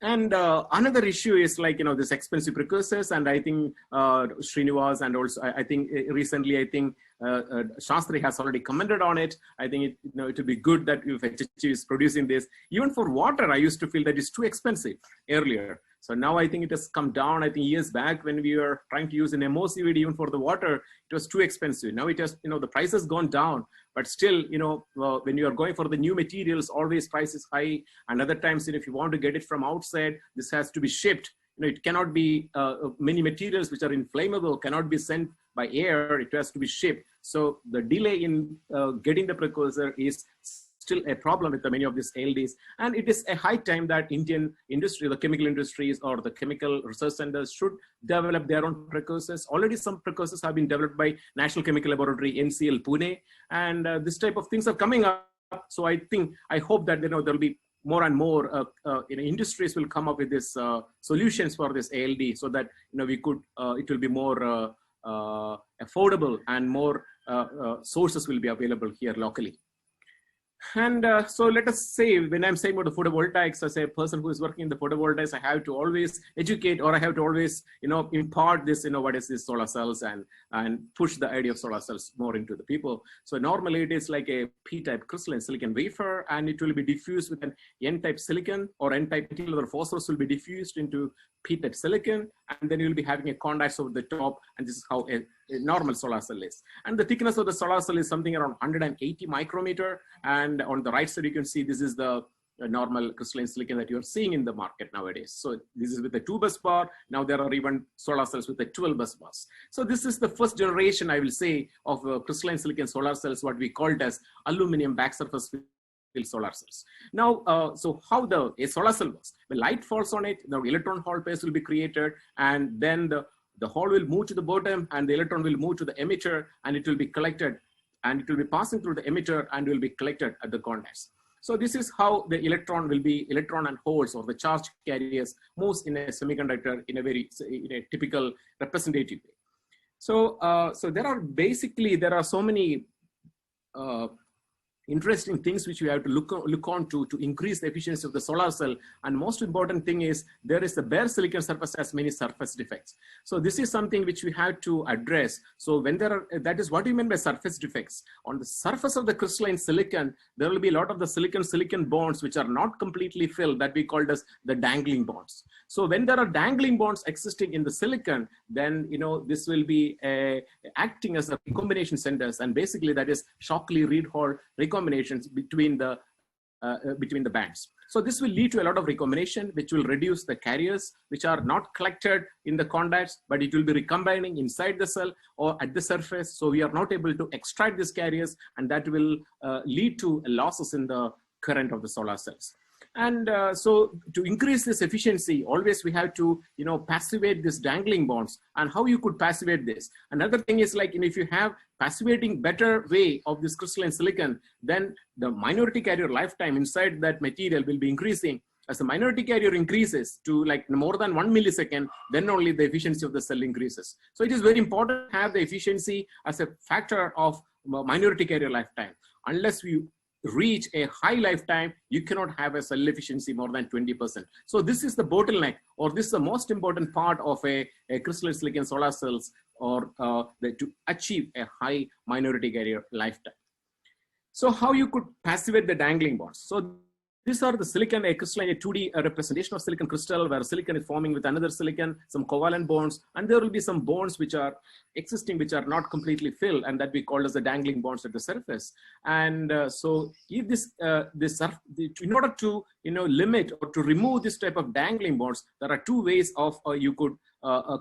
And another issue is like, this expensive precursors. And I think Srinivas and also I think recently, Shastri has already commented on it. I think it would be good that if HHG is producing this. Even for water, I used to feel that it's too expensive earlier. So now I think it has come down. I think years back when we were trying to use an MOCVD even for the water, it was too expensive. Now it has, the price has gone down, but still, when you are going for the new materials, always price is high. And other times, if you want to get it from outside, this has to be shipped. It cannot be, many materials which are inflammable cannot be sent by air. It has to be shipped. So the delay in getting the precursor is still a problem with many of these ALDs. And it is a high time that Indian industry, the chemical industries or the chemical research centers should develop their own precursors. Already some precursors have been developed by National Chemical Laboratory, NCL Pune, and this type of things are coming up. So I hope that there will be more and more industries will come up with this solutions for this ALD, so that we could it will be more affordable and more sources will be available here locally. And so let us say, when I'm saying about the photovoltaics, as a person who is working in the photovoltaics, I have to always educate, or I have to always, impart this, what is this solar cells, and push the idea of solar cells more into the people. So normally it is like a P-type crystalline silicon wafer, and it will be diffused with an N-type silicon or N-type material, or phosphorus will be diffused into P-type silicon, and then you'll be having a contact over the top, and this is how a normal solar cell is. And the thickness of the solar cell is something around 180 micrometer. And on the right side, you can see this is the normal crystalline silicon that you're seeing in the market nowadays. So this is with a 2-bus bar. Now there are even solar cells with a 12-bus bars. So this is the first generation, I will say, of crystalline silicon solar cells, what we called as aluminum back surface solar cells. Now, so how a solar cell works? When light falls on it, the electron hole pairs will be created, and then the hole will move to the bottom, and the electron will move to the emitter, and it will be collected, and it will be passing through the emitter and will be collected at the contacts. So this is how the electron and holes, or the charge carriers, moves in a semiconductor in a typical representative way. So, there are so many interesting things which we have to look on to increase the efficiency of the solar cell. And most important thing is there is the bare silicon surface has many surface defects. So this is something which we have to address. So when that is what do you mean by surface defects? On the surface of the crystalline silicon, there will be a lot of the silicon bonds which are not completely filled, that we called as the dangling bonds. So when there are dangling bonds existing in the silicon, then this will be acting as a recombination centers, and basically that is Shockley-Reed Hall recombinations between the bands. So this will lead to a lot of recombination, which will reduce the carriers which are not collected in the contacts, but it will be recombining inside the cell or at the surface. So we are not able to extract these carriers, and that will lead to losses in the current of the solar cells. And so to increase this efficiency, always we have to, passivate these dangling bonds. And how you could passivate this? Another thing is like, if you have passivating better way of this crystalline silicon, then the minority carrier lifetime inside that material will be increasing. As the minority carrier increases to like more than 1 millisecond, then only the efficiency of the cell increases. So it is very important to have the efficiency as a factor of minority carrier lifetime. Unless we reach a high lifetime, you cannot have a cell efficiency more than 20%. So this is the bottleneck, or this is the most important part of a crystalline silicon solar cells, or to achieve a high minority carrier lifetime. So how you could passivate the dangling bonds? So these are the silicon, a crystalline, a 2D representation of silicon crystal, where silicon is forming with another silicon, some covalent bonds, and there will be some bonds which are existing, which are not completely filled, and that we call as the dangling bonds at the surface. And so if in order to limit or to remove this type of dangling bonds, there are two ways of you could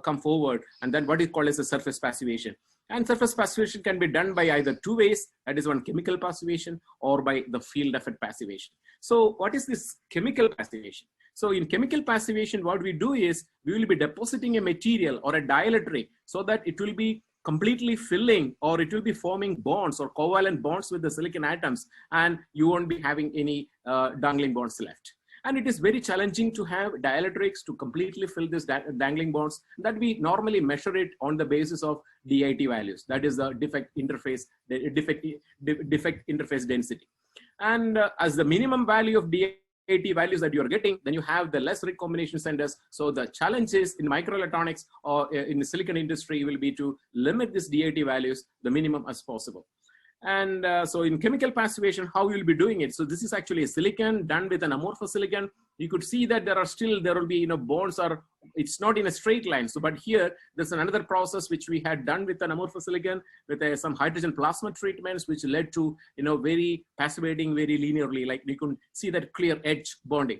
come forward, and then what is called as a surface passivation. And surface passivation can be done by either two ways, that is one chemical passivation, or by the field effect passivation. So what is this chemical passivation? So in chemical passivation, what we do is we will be depositing a material or a dielectric so that it will be completely filling, or it will be forming bonds or covalent bonds with the silicon atoms, and you won't be having any dangling bonds left. And it is very challenging to have dielectrics to completely fill this dangling bonds, that we normally measure it on the basis of DIT values. That is the defect interface density. And as the minimum value of DIT values that you're getting, then you have the less recombination centers. So the challenges in microelectronics or in the silicon industry will be to limit this DIT values the minimum as possible. And so in chemical passivation, how you'll be doing it? So this is actually a silicon done with an amorphous silicon. You could see that there will be, bonds are, it's not in a straight line. So, but here there's another process which we had done with an amorphous silicon with some hydrogen plasma treatments, which led to, very passivating very linearly, like you can see that clear edge bonding.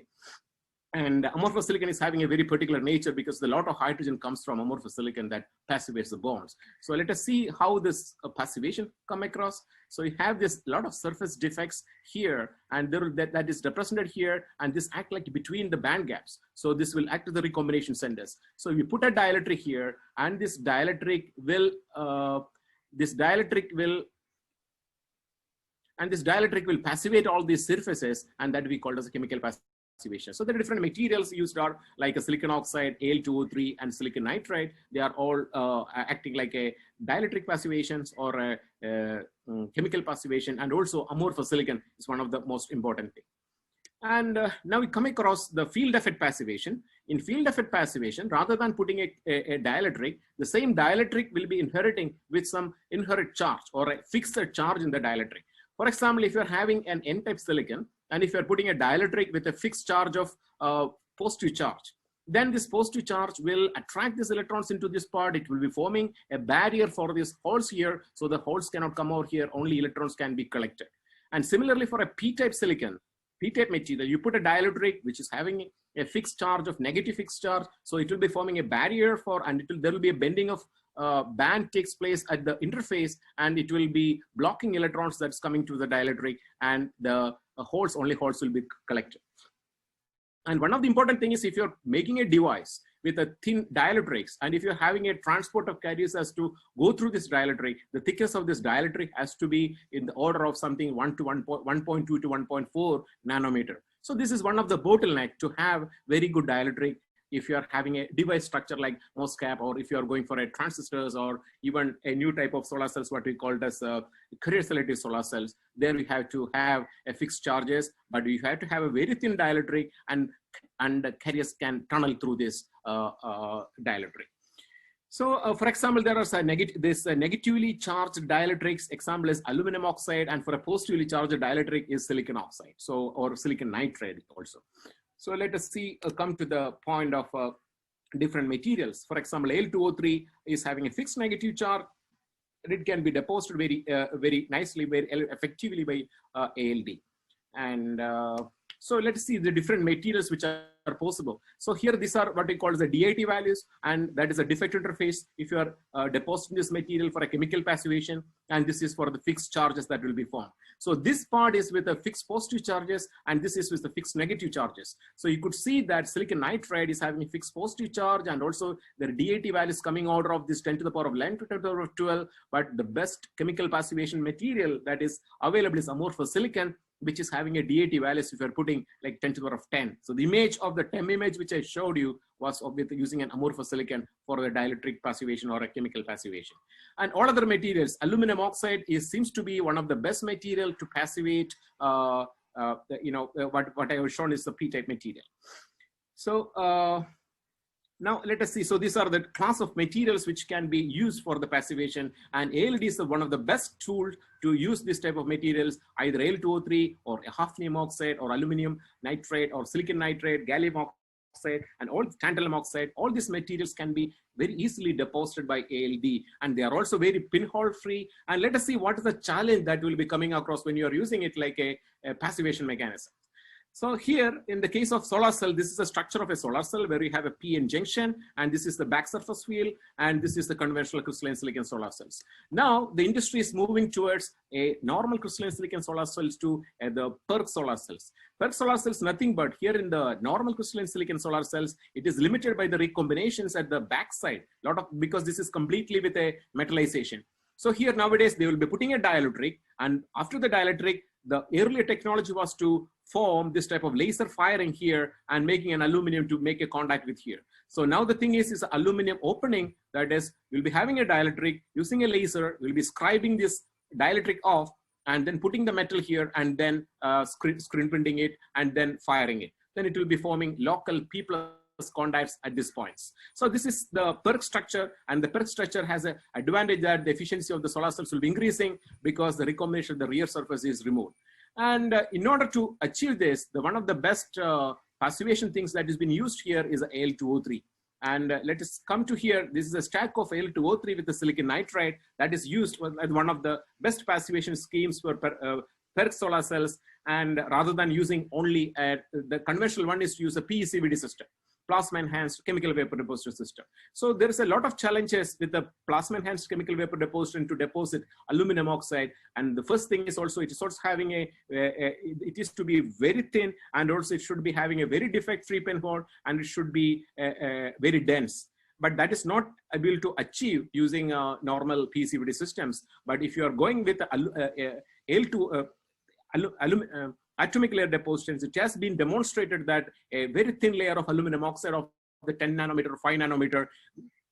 And amorphous silicon is having a very particular nature because a lot of hydrogen comes from amorphous silicon that passivates the bonds. So let us see how this passivation come across. So you have this lot of surface defects here, and that is represented here, and this act like between the band gaps. So this will act as the recombination centers. So we put a dielectric here, and this dielectric will passivate all these surfaces, and that we call as a chemical passivation. So the different materials used are like a silicon oxide, Al2O3, and silicon nitride. They are all acting like a dielectric passivations or a chemical passivation, and also amorphous silicon is one of the most important things. And now we come across the field effect passivation. In field effect passivation, rather than putting a dielectric, the same dielectric will be inheriting with some inherent charge or a fixed charge in the dielectric. For example, if you're having an N-type silicon, and if you're putting a dielectric with a fixed charge of positive charge, then this positive charge will attract these electrons into this part. It will be forming a barrier for these holes here. So the holes cannot come out here, only electrons can be collected. And similarly for a P-type silicon, P-type material, you put a dielectric which is having a fixed charge of negative fixed charge. So it will be forming a barrier for, and there will be a bending of band takes place at the interface, and it will be blocking electrons that's coming to the dielectric, and the only holes will be collected. And one of the important things is, if you're making a device with a thin dielectrics, and if you're having a transport of carriers as to go through this dielectric, the thickness of this dielectric has to be in the order of something 1.2 to 1.4 nanometer. So this is one of the bottleneck to have very good dielectric if you are having a device structure like MOSFET, or if you are going for a transistors, or even a new type of solar cells, what we call as carrier selective solar cells. There we have to have a fixed charges, but you have to have a very thin dielectric, and the carriers can tunnel through this dielectric. So for example, there are negatively charged dielectrics. Example is aluminum oxide, and for a positively charged dielectric is silicon oxide, so, or silicon nitride also. So let us see, come to the point of different materials. For example, Al2O3 is having a fixed negative charge. It can be deposited very nicely, very effectively by ALD. And so let's see the different materials which are possible. So here, these are what we call as the DIT values, and that is a defect interface if you are depositing this material for a chemical passivation, and this is for the fixed charges that will be formed. So this part is with the fixed positive charges, and this is with the fixed negative charges. So you could see that silicon nitride is having a fixed positive charge, and also the DIT values coming out of this 10 to the power of 11 to 10 to the power of 12. But the best chemical passivation material that is available is amorphous silicon, which is having a DIT values if you're putting like 10 to the power of 10. So the image of the TEM image which I showed you was with using an amorphous silicon for the dielectric passivation or a chemical passivation. And all other materials, aluminum oxide seems to be one of the best material to passivate. What I have shown is the P-type material. So now let us see. So these are the class of materials which can be used for the passivation, and ALD is one of the best tools to use this type of materials, either Al2O3 or a hafnium oxide or aluminum nitride or silicon nitride, gallium oxide, and all tantalum oxide. All these materials can be very easily deposited by ALD, and they are also very pinhole free. And let us see what is the challenge that will be coming across when you are using it like a passivation mechanism. So here, in the case of solar cell, this is the structure of a solar cell where you have a PN junction, and this is the back surface field, and this is the conventional crystalline silicon solar cells. Now, the industry is moving towards a normal crystalline silicon solar cells to the PERC solar cells. PERC solar cells, nothing but here in the normal crystalline silicon solar cells, it is limited by the recombinations at the back side, because this is completely with a metallization. So here nowadays, they will be putting a dielectric, and after the dielectric, the earlier technology was to form this type of laser firing here and making an aluminum to make a contact with here. So now the thing is aluminum opening, that is, we'll be having a dielectric using a laser, we'll be scribing this dielectric off and then putting the metal here and then screen printing it and then firing it. Then it will be forming local P+ contacts at these points. So this is the PERC structure, and the PERC structure has an advantage that the efficiency of the solar cells will be increasing because the recombination of the rear surface is removed. And in order to achieve this, one of the best passivation things that has been used here is Al2O3. And let us come to here. This is a stack of Al2O3 with the silicon nitride that is used as one of the best passivation schemes for PERC solar cells. And rather than using only the conventional one is to use a PECVD system, plasma enhanced chemical vapor depositor system. So there is a lot of challenges with the plasma enhanced chemical vapor depositor to deposit aluminum oxide. And the first thing is also, it is also having it is to be very thin, and also it should be having a very defect free penhole, and it should be very dense. But that is not able to achieve using normal PECVD systems. But if you are going with atomic layer depositions, it has been demonstrated that a very thin layer of aluminum oxide of the 10 nanometer, 5 nanometer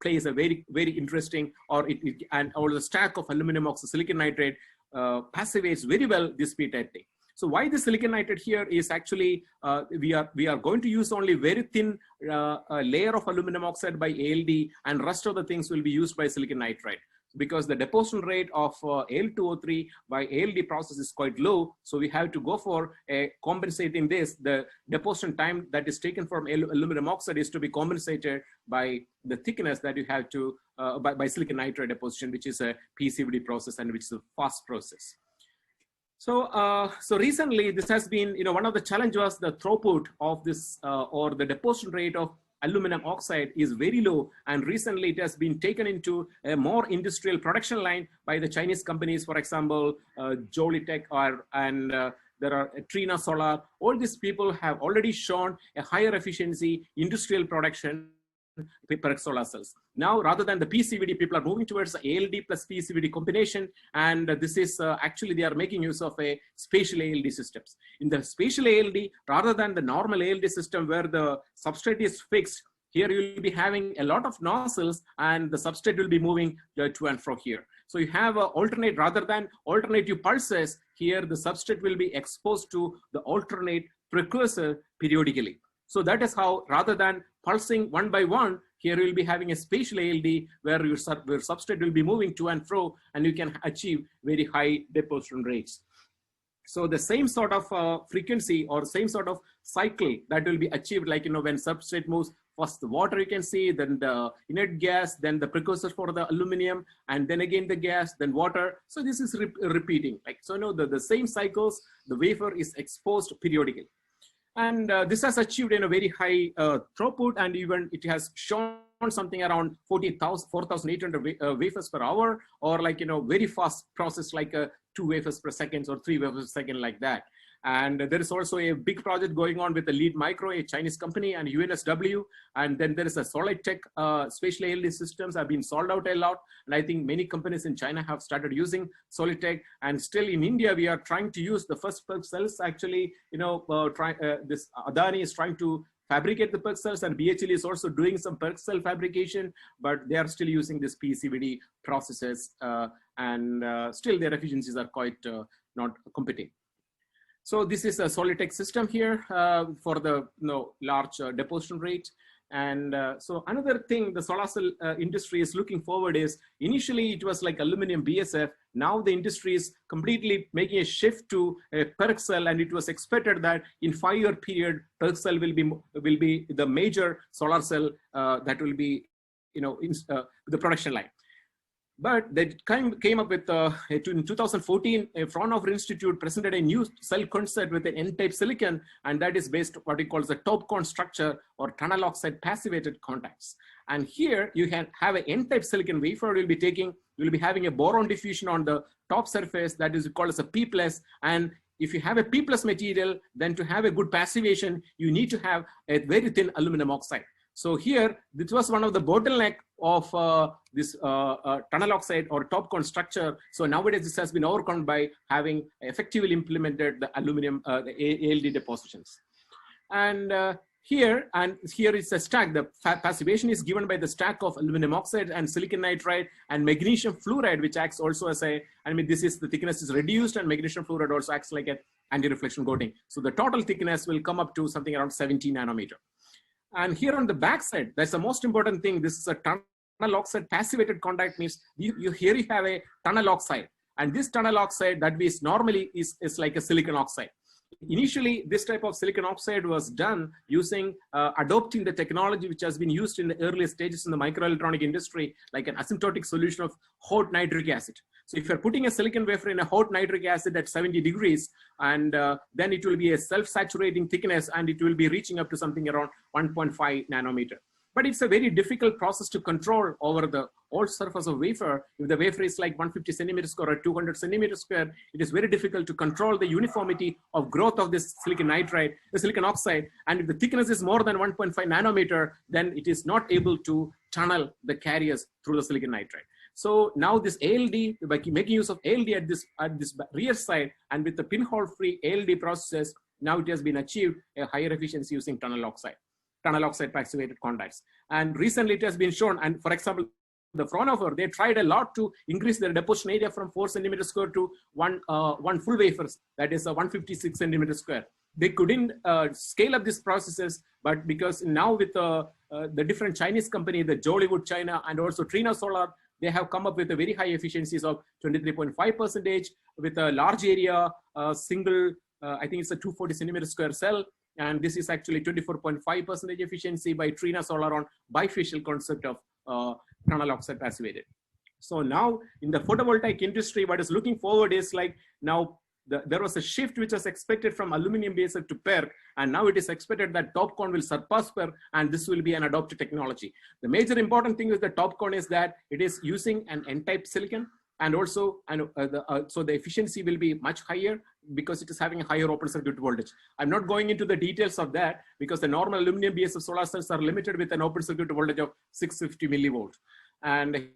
plays a very, very interesting, or the stack of aluminum oxide silicon nitride passivates very well this p-type thing. So why the silicon nitride here is actually, we are going to use only very thin layer of aluminum oxide by ALD, and rest of the things will be used by silicon nitride. Because the deposition rate of Al2O3 by ALD process is quite low. So we have to go for compensating this. The deposition time that is taken from aluminum oxide is to be compensated by the thickness that you have to, by silicon nitride deposition, which is a PECVD process and which is a fast process. So, so recently this has been, one of the challenges was the throughput of this, or the deposition rate of aluminum oxide is very low, and recently it has been taken into a more industrial production line by the Chinese companies, for example, Jolitech, and there are Trina Solar. All these people have already shown a higher efficiency industrial production PERC solar cells. Now, rather than the PECVD, people are moving towards the ALD plus PECVD combination, and this is actually they are making use of a spatial ALD systems. In the spatial ALD, rather than the normal ALD system where the substrate is fixed, here you will be having a lot of nozzles, and the substrate will be moving to and fro here. So you have rather than alternative pulses, here the substrate will be exposed to the alternate precursor periodically. So that is how, rather than pulsing one by one, here you will be having a spatial ALD where your substrate will be moving to and fro, and you can achieve very high deposition rates. So the same sort of frequency or same sort of cycle that will be achieved, like, when substrate moves, first the water you can see, then the inert gas, then the precursor for the aluminum, and then again the gas, then water. So this is repeating. Like, so the same cycles, the wafer is exposed periodically. And this has achieved in a very high throughput, and even it has shown something around 4,800 wafers per hour, or like, very fast process, like 2 wafers per second or 3 wafers per second, like that. And there is also a big project going on with the Lead Micro, a Chinese company, and UNSW. And then there is a Solitech spatial ALD systems have been sold out a lot. And I think many companies in China have started using Solitech. And still in India, we are trying to use the first PERC cells. Actually, this Adani is trying to fabricate the PERC cells, and BHEL is also doing some PERC cell fabrication, but they are still using this PECVD processes, and still their efficiencies are quite not competing. So this is a Solitech system here for the large deposition rate. And so another thing the solar cell industry is looking forward is, initially it was like aluminum BSF. Now the industry is completely making a shift to a PERC cell, and it was expected that in 5-year period, PERC cell will be the major solar cell that will be in the production line. But they came up with, in 2014, Fraunhofer Institute presented a new cell concept with an N-type silicon, and that is based on what it calls the TOPCon structure, or tunnel oxide passivated contacts. And here you can have an N-type silicon wafer. You'll be having a boron diffusion on the top surface that is called as a P+. And if you have a P+ material, then to have a good passivation, you need to have a very thin aluminum oxide. So here, this was one of the bottleneck of this tunnel oxide or TOPCon structure. So nowadays this has been overcome by having effectively implemented the aluminum, the ALD depositions. And here is a stack. The passivation is given by the stack of aluminum oxide and silicon nitride and magnesium fluoride, which acts also as a, I mean, this is the thickness is reduced, and magnesium fluoride also acts like an anti-reflection coating. So the total thickness will come up to something around 70 nanometer. And here on the back side, that's the most important thing. This is a tunnel oxide passivated contact, means here you have a tunnel oxide, and this tunnel oxide that is normally is like a silicon oxide. Initially, this type of silicon oxide was done using adopting the technology which has been used in the earlier stages in the microelectronic industry, like an asymptotic solution of hot nitric acid. So if you're putting a silicon wafer in a hot nitric acid at 70 degrees, and then it will be a self-saturating thickness, and it will be reaching up to something around 1.5 nanometer. But it's a very difficult process to control over the whole surface of wafer. If the wafer is like 150 centimeters square or 200 centimeters square, it is very difficult to control the uniformity of growth of this silicon nitride, the silicon oxide. And if the thickness is more than 1.5 nanometer, then it is not able to tunnel the carriers through the silicon nitride. So now this ALD, by making use of ALD at this rear side, and with the pinhole-free ALD processes, now it has been achieved a higher efficiency using tunnel oxide passivated contacts. And recently it has been shown, and for example, the Fraunhofer, they tried a lot to increase their deposition area from 4 centimeters square to one full wafers, that is 156 centimeters square. They couldn't scale up these processes, but because now with the different Chinese company, the Jollywood China and also Trina Solar, they have come up with a very high efficiencies of 23.5% with a large area, single, I think it's a 240 centimeter square cell. And this is actually 24.5% efficiency by Trina Solar on bifacial concept of tunnel oxide passivated. So now in the photovoltaic industry, what is looking forward is like now there was a shift which was expected from aluminum based to PERC, and now it is expected that TOPCon will surpass PERC, and this will be an adopted technology. The major important thing with the TOPCon is that it is using an N-type silicon, and also so the efficiency will be much higher because it is having a higher open circuit voltage. I'm not going into the details of that because the normal aluminum BSF solar cells are limited with an open circuit voltage of 650 millivolt. And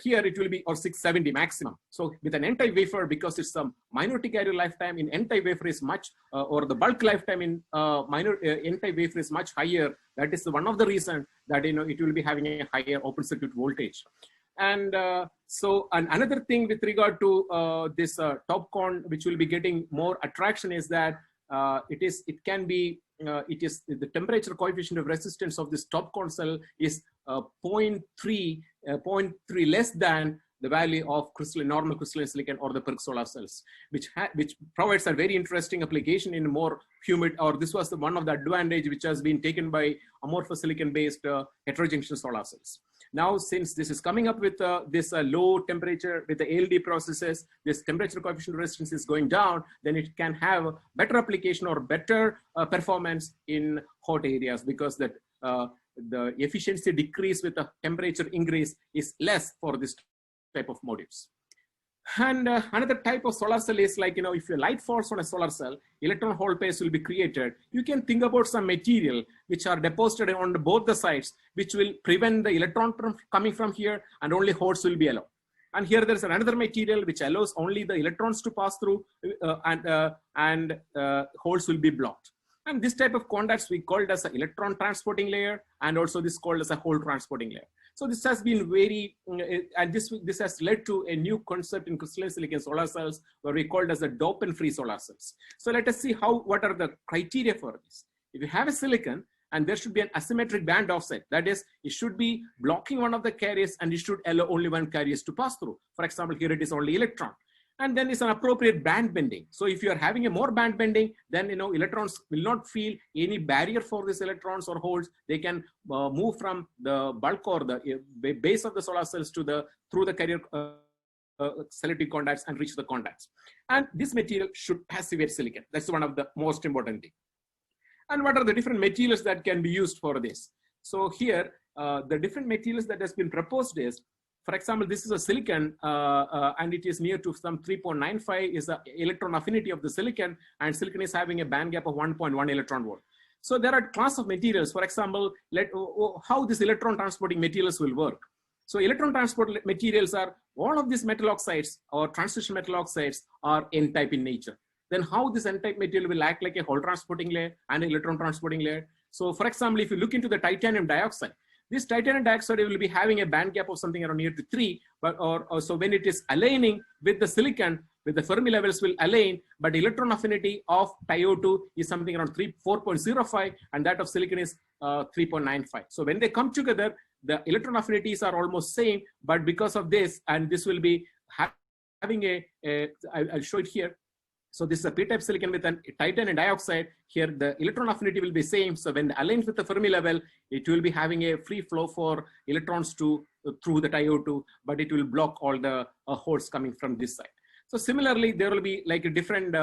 here it will be, or 670 maximum. So with an N-type wafer, because it's a minority carrier lifetime in N-type wafer is much, or the bulk lifetime in N-type wafer is much higher. That is one of the reasons that it will be having a higher open circuit voltage. And so another thing with regard to this TOPCon, which will be getting more attraction, is that it is the temperature coefficient of resistance of this TOPCon cell is 0.3 less than the value of normal crystalline silicon or the PERC solar cells, which provides a very interesting application in more humid, or this was one of the advantage which has been taken by amorphous silicon based heterojunction solar cells. Now, since this is coming up with this low temperature with the ALD processes, this temperature coefficient resistance is going down, then it can have better application or better performance in hot areas, because that the efficiency decrease with the temperature increase is less for this type of modules. And another type of solar cell is like, if your light falls on a solar cell, electron hole pairs will be created. You can think about some material which are deposited on both the sides, which will prevent the electron from coming from here, and only holes will be allowed. And here there's another material which allows only the electrons to pass through, and holes will be blocked. And this type of contacts we called as an electron transporting layer, and also this called as a hole transporting layer. So this has been very, and this has led to a new concept in crystalline silicon solar cells, where we called as the dopant-free solar cells. So let us see what are the criteria for this. If you have a silicon, and there should be an asymmetric band offset, that is, it should be blocking one of the carriers, and it should allow only one carriers to pass through. For example, here it is only electron. And then it's an appropriate band bending. So if you are having a more band bending, then electrons will not feel any barrier for these electrons or holes. They can move from the bulk or the base of the solar cells to through the carrier selective contacts and reach the contacts. And this material should passivate silicon. That's one of the most important things. And what are the different materials that can be used for this? So here, the different materials that has been proposed is, for example, this is a silicon, and it is near to some 3.95 is the electron affinity of the silicon, and silicon is having a band gap of 1.1 electron volt. So there are class of materials. For example, how this electron transporting materials will work. So electron transport materials are all of these metal oxides or transition metal oxides are N-type in nature. Then how this N-type material will act like a hole transporting layer and an electron transporting layer. So for example, if you look into the titanium dioxide, this titanium dioxide will be having a band gap of something around near to 3, but or so when it is aligning with the silicon, with the Fermi levels will align, but electron affinity of TiO2 is something around 4.05, and that of silicon is 3.95. So when they come together, the electron affinities are almost same, but because of this, and this will be having I'll show it here. So this is a p-type silicon with a titanium dioxide. Here the electron affinity will be same. So when aligned with the Fermi level, it will be having a free flow for electrons through the TiO2, but it will block all the holes coming from this side. So similarly, there will be like a different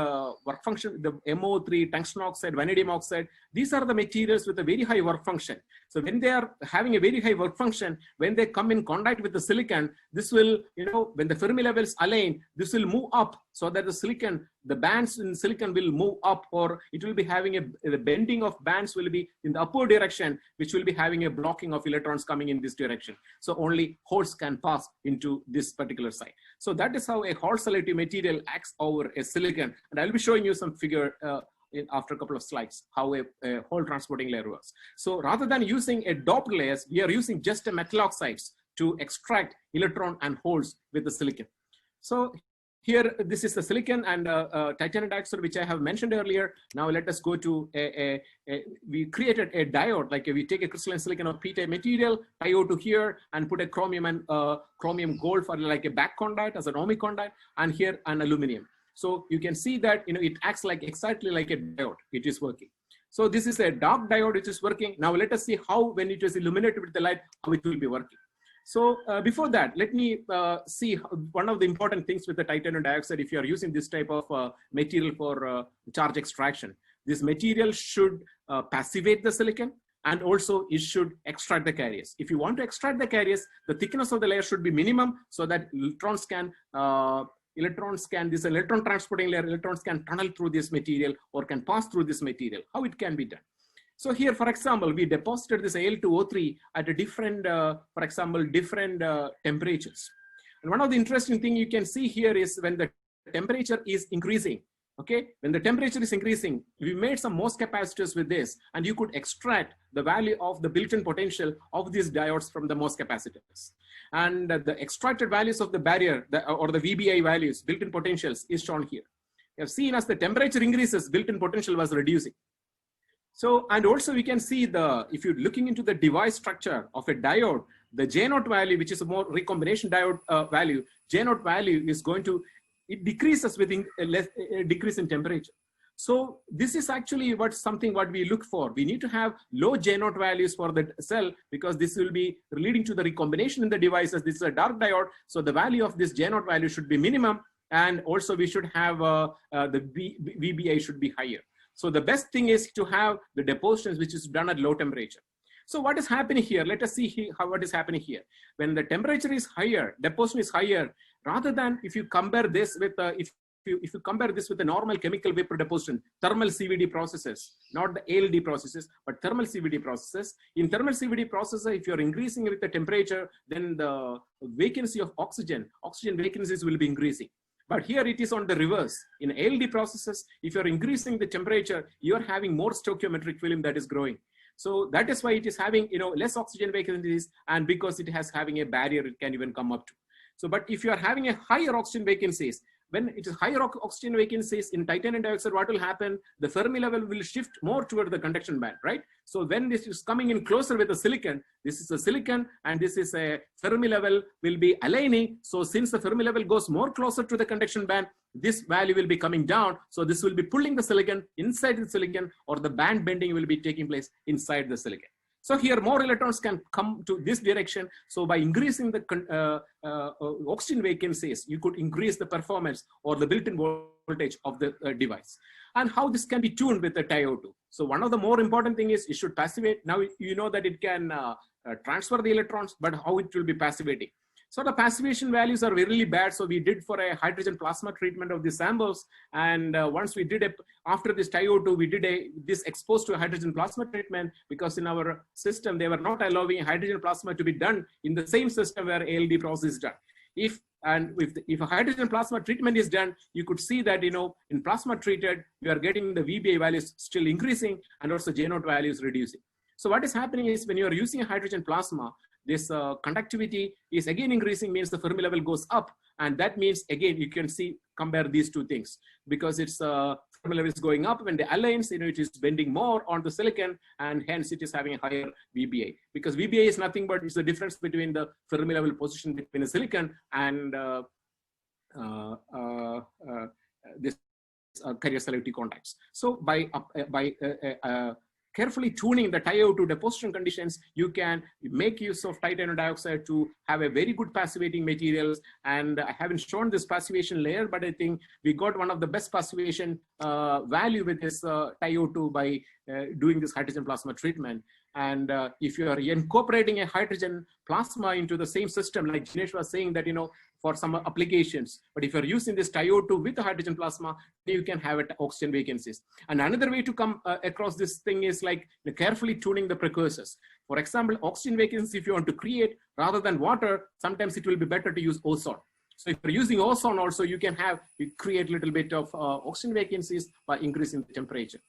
work function, the MO3, tungsten oxide, vanadium oxide. These are the materials with a very high work function. So when they are having a very high work function, when they come in contact with the silicon, this will, when the Fermi levels align, this will move up so that the bands in silicon will move up, or it will be having the bending of bands will be in the upward direction, which will be having a blocking of electrons coming in this direction. So only holes can pass into this particular side. So that is how a hole selective material acts over a silicon. And I'll be showing you some figure after a couple of slides, how a hole transporting layer works. So rather than using a doped layers, we are using just a metal oxides to extract electron and holes with the silicon. So here, this is the silicon and titanium dioxide, which I have mentioned earlier. Now let us go to we created a diode, like we take a crystalline silicon of p-type material, TiO2 here, and put a chromium and chromium gold for like a back conduct as an ohmic conduct, and here an aluminum. So you can see that it acts like exactly like a diode. It is working. So this is a dark diode which is working. Now let us see how, when it is illuminated with the light, how it will be working. So before that, let me see one of the important things with the titanium dioxide. If you are using this type of material for charge extraction, this material should passivate the silicon, and also it should extract the carriers. If you want to extract the carriers, the thickness of the layer should be minimum so that this electron transporting layer, electrons can tunnel through this material or can pass through this material. How it can be done? So here, for example, we deposited this Al2O3 at a different, different temperatures. And one of the interesting thing you can see here is when the temperature is increasing, okay? When the temperature is increasing, we made some MOS capacitors with this, and you could extract the value of the built-in potential of these diodes from the MOS capacitors. And the extracted values of the barrier, or the VBI values, built-in potentials, is shown here. You have seen as the temperature increases, built-in potential was reducing. So, and also we can see if you're looking into the device structure of a diode, the J0 value, which is a more recombination diode value, J0 value is going to, it decreases with a decrease in temperature. So this is actually what we look for. We need to have low J0 values for the cell, because this will be leading to the recombination in the devices. This is a dark diode, so the value of this J0 value should be minimum, and also we should have the VBI should be higher. So the best thing is to have the depositions which is done at low temperature. So what is happening here? Let us see what is happening here. When the temperature is higher, deposition is higher, rather than if you compare this with if you compare this with the normal chemical vapor deposition, thermal CVD processes, not the ALD processes, but thermal CVD processes. In thermal CVD processes, if you're increasing with the temperature, then the vacancy of oxygen vacancies will be increasing. But here it is on the reverse. In ALD processes, if you're increasing the temperature, you're having more stoichiometric film that is growing. So that is why it is having less oxygen vacancies, and because it has having a barrier, it can even come up to. So, but if you are having a higher oxygen vacancies, when it is higher oxygen vacancies in titanium dioxide, what will happen? The Fermi level will shift more toward the conduction band, right? So when this is coming in closer with the silicon, this is a silicon and this is a Fermi level will be aligning. So since the Fermi level goes more closer to the conduction band, this value will be coming down. So this will be pulling the silicon inside the silicon, or the band bending will be taking place inside the silicon. So here more electrons can come to this direction. So by increasing the oxygen vacancies, you could increase the performance or the built-in voltage of the device. And how this can be tuned with the TiO2. So one of the more important thing is it should passivate. Now you know that it can transfer the electrons, but how it will be passivating. So the passivation values are really bad. So we did for a hydrogen plasma treatment of the samples. And once we did after this TiO2, we did this exposed to a hydrogen plasma treatment, because in our system, they were not allowing hydrogen plasma to be done in the same system where ALD process is done. If a hydrogen plasma treatment is done, you could see that, in plasma treated, you are getting the VBA values still increasing and also J0 values reducing. So what is happening is when you are using a hydrogen plasma, this conductivity is again increasing, means the Fermi level goes up. And that means, again, you can compare these two things, because it's Fermi level is going up when the aligns, it is bending more on the silicon, and hence it is having a higher VBA, because VBA is nothing but it's the difference between the Fermi level position between the silicon and this carrier selectivity contacts. So by carefully tuning the TiO2 deposition conditions, you can make use of titanium dioxide to have a very good passivating materials. And I haven't shown this passivation layer, but I think we got one of the best passivation value with this TiO2 by doing this hydrogen plasma treatment. And if you are incorporating a hydrogen plasma into the same system, like Jinesh was saying that, for some applications, but if you're using this TiO2 with the hydrogen plasma, you can have oxygen vacancies. And another way to come across this thing is like carefully tuning the precursors. For example, oxygen vacancies, if you want to create rather than water, sometimes it will be better to use ozone. So if you're using ozone also, you create a little bit of oxygen vacancies by increasing the temperature.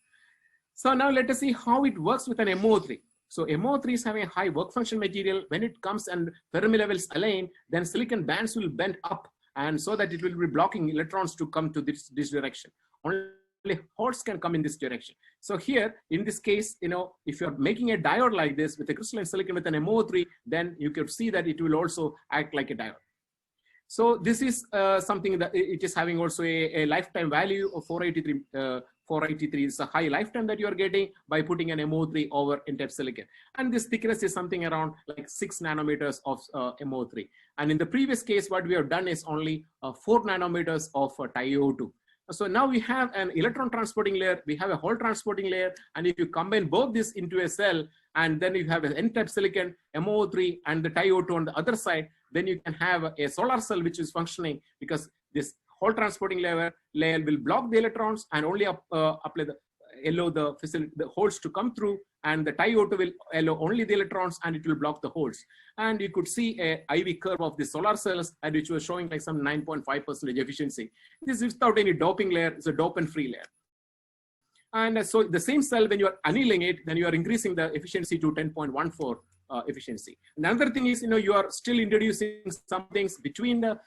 So now let us see how it works with an MO3. So MO3 is having a high work function material. When it comes and Fermi levels align, then silicon bands will bend up, and so that it will be blocking electrons to come to this direction. Only holes can come in this direction. So here, in this case, if you're making a diode like this with a crystalline silicon with an MO3, then you can see that it will also act like a diode. So this is something that it is having also a lifetime value of 483. 483 is a high lifetime that you are getting by putting an MO3 over N-type silicon. And this thickness is something around like 6 nanometers of MO3. And in the previous case, what we have done is only 4 nanometers of TiO2. So now we have an electron transporting layer, we have a hole transporting layer, and if you combine both this into a cell, and then you have an N-type silicon, MO3, and the TiO2 on the other side, then you can have a solar cell which is functioning, because this hole transporting layer will block the electrons and only allow the holes to come through, and the TiO2 will allow only the electrons and it will block the holes. And you could see a IV curve of the solar cells, and which was showing like some 9.5% efficiency. This is without any doping layer, it's a dopant-free layer. And so the same cell, when you are annealing it, then you are increasing the efficiency to 10.14 efficiency. Another thing is, you are still introducing some things between the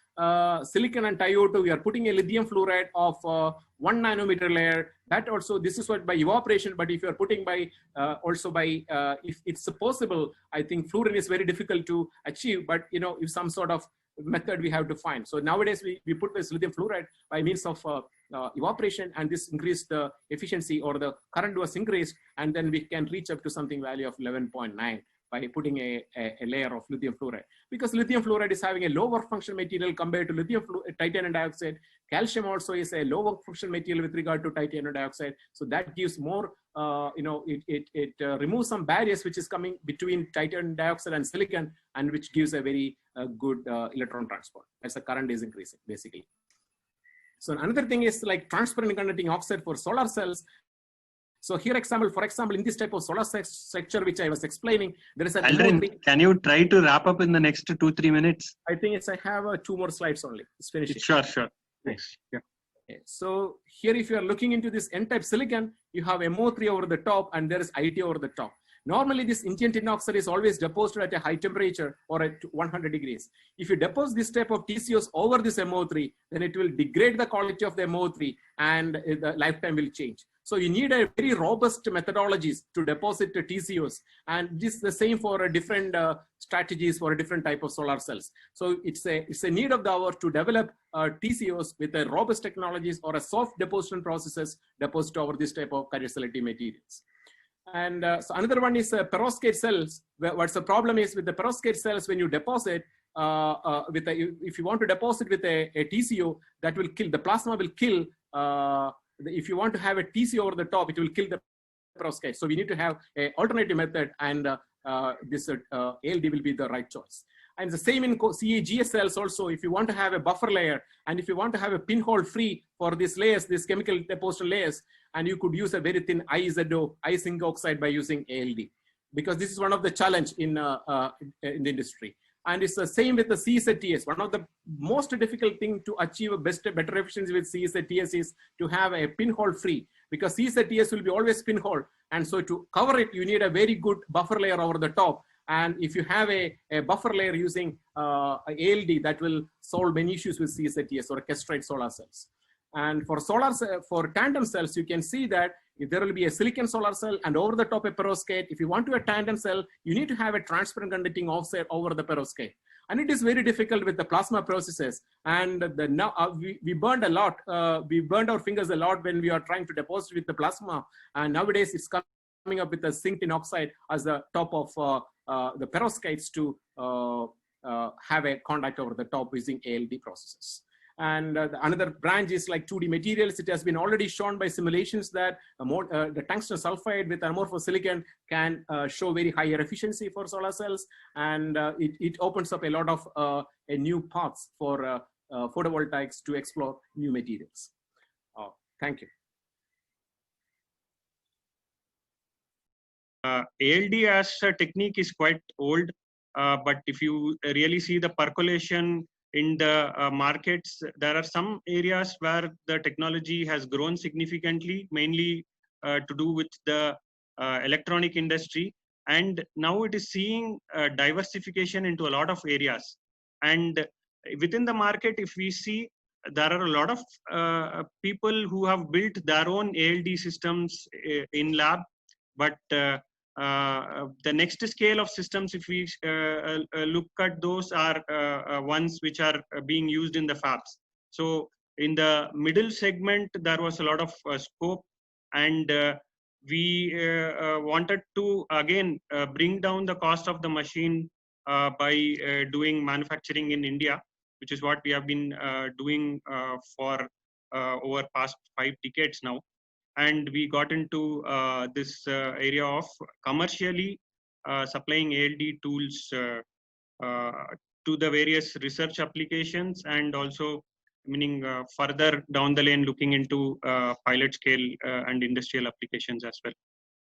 silicon and TiO2. We are putting a lithium fluoride of 1 nanometer layer. That also, this is what by evaporation, but if you are putting by if it's possible, I think fluorine is very difficult to achieve, but if some sort of method we have to find. So nowadays we put this lithium fluoride by means of evaporation, and this increased the efficiency, or the current was increased, and then we can reach up to something value of 11.9 by putting a layer of lithium fluoride, because lithium fluoride is having a low work function material compared to titanium dioxide. Calcium also is a low work function material with regard to titanium dioxide. So that gives more, it removes some barriers which is coming between titanium dioxide and silicon, and which gives a very good electron transport as the current is increasing, basically. So another thing is like transparent conducting oxide for solar cells. So here, for example, in this type of solar structure, which I was explaining, there is an Aldrin, can you try to wrap up in the next 2-3 minutes? I think I have 2 more slides only. It's finished. Sure. Thanks. Yeah. Okay. So here, if you are looking into this N-type silicon, you have MO3 over the top, and there is IT over the top. Normally, this indium tin oxide is always deposited at a high temperature or at 100 degrees. If you deposit this type of TCOs over this MO3, then it will degrade the quality of the MO3, and the lifetime will change. So you need a very robust methodologies to deposit the TCOs, and this is the same for different strategies for a different type of solar cells. So it's a need of the hour to develop TCOs with a robust technologies or a soft deposition processes deposit over this type of carrier selectivity materials. And so another one is perovskite cells. What's the problem is with the perovskite cells, when you deposit if you want to deposit with a TCO, that will kill, the plasma will kill. If you want to have a TCO over the top, it will kill the perovskite. So we need to have an alternative method, and this ALD will be the right choice. And the same in CAGS cells also, if you want to have a buffer layer, and if you want to have a pinhole free for these layers, these chemical depositor layers, and you could use a very thin IZO, zinc oxide, by using ALD, because this is one of the challenge in the industry. And it's the same with the CZTS. One of the most difficult thing to achieve a better efficiency with CZTS is to have a pinhole free, because CZTS will be always pinhole. And so to cover it, you need a very good buffer layer over the top. And if you have a buffer layer using ALD, that will solve many issues with CZTS or kestrite solar cells. And for tandem cells, you can see that if there will be a silicon solar cell and over the top a perovskite. If you want to a tandem cell, you need to have a transparent conducting offset over the perovskite. And it is very difficult with the plasma processes. And we burned a lot. We burned our fingers a lot when we are trying to deposit with the plasma. And nowadays it's coming up with a zinc tin oxide as the top of the perovskites to have a contact over the top using ALD processes. And another branch is like 2D materials. It has been already shown by simulations that the tungsten sulfide with amorphous silicon can show very higher efficiency for solar cells. And it opens up a lot of new paths for photovoltaics to explore new materials. Thank you. ALD as a technique is quite old, but if you really see the percolation in the markets, there are some areas where the technology has grown significantly, mainly to do with the electronic industry. And now it is seeing diversification into a lot of areas. And within the market, if we see, there are a lot of people who have built their own ALD systems in lab, but the next scale of systems, if we look at those, are ones which are being used in the fabs. So in the middle segment, there was a lot of scope, and we wanted to again bring down the cost of the machine by doing manufacturing in India, which is what we have been doing for over past 5 decades now. And we got into this area of commercially supplying ALD tools to the various research applications, and also meaning further down the lane looking into pilot scale and industrial applications as well.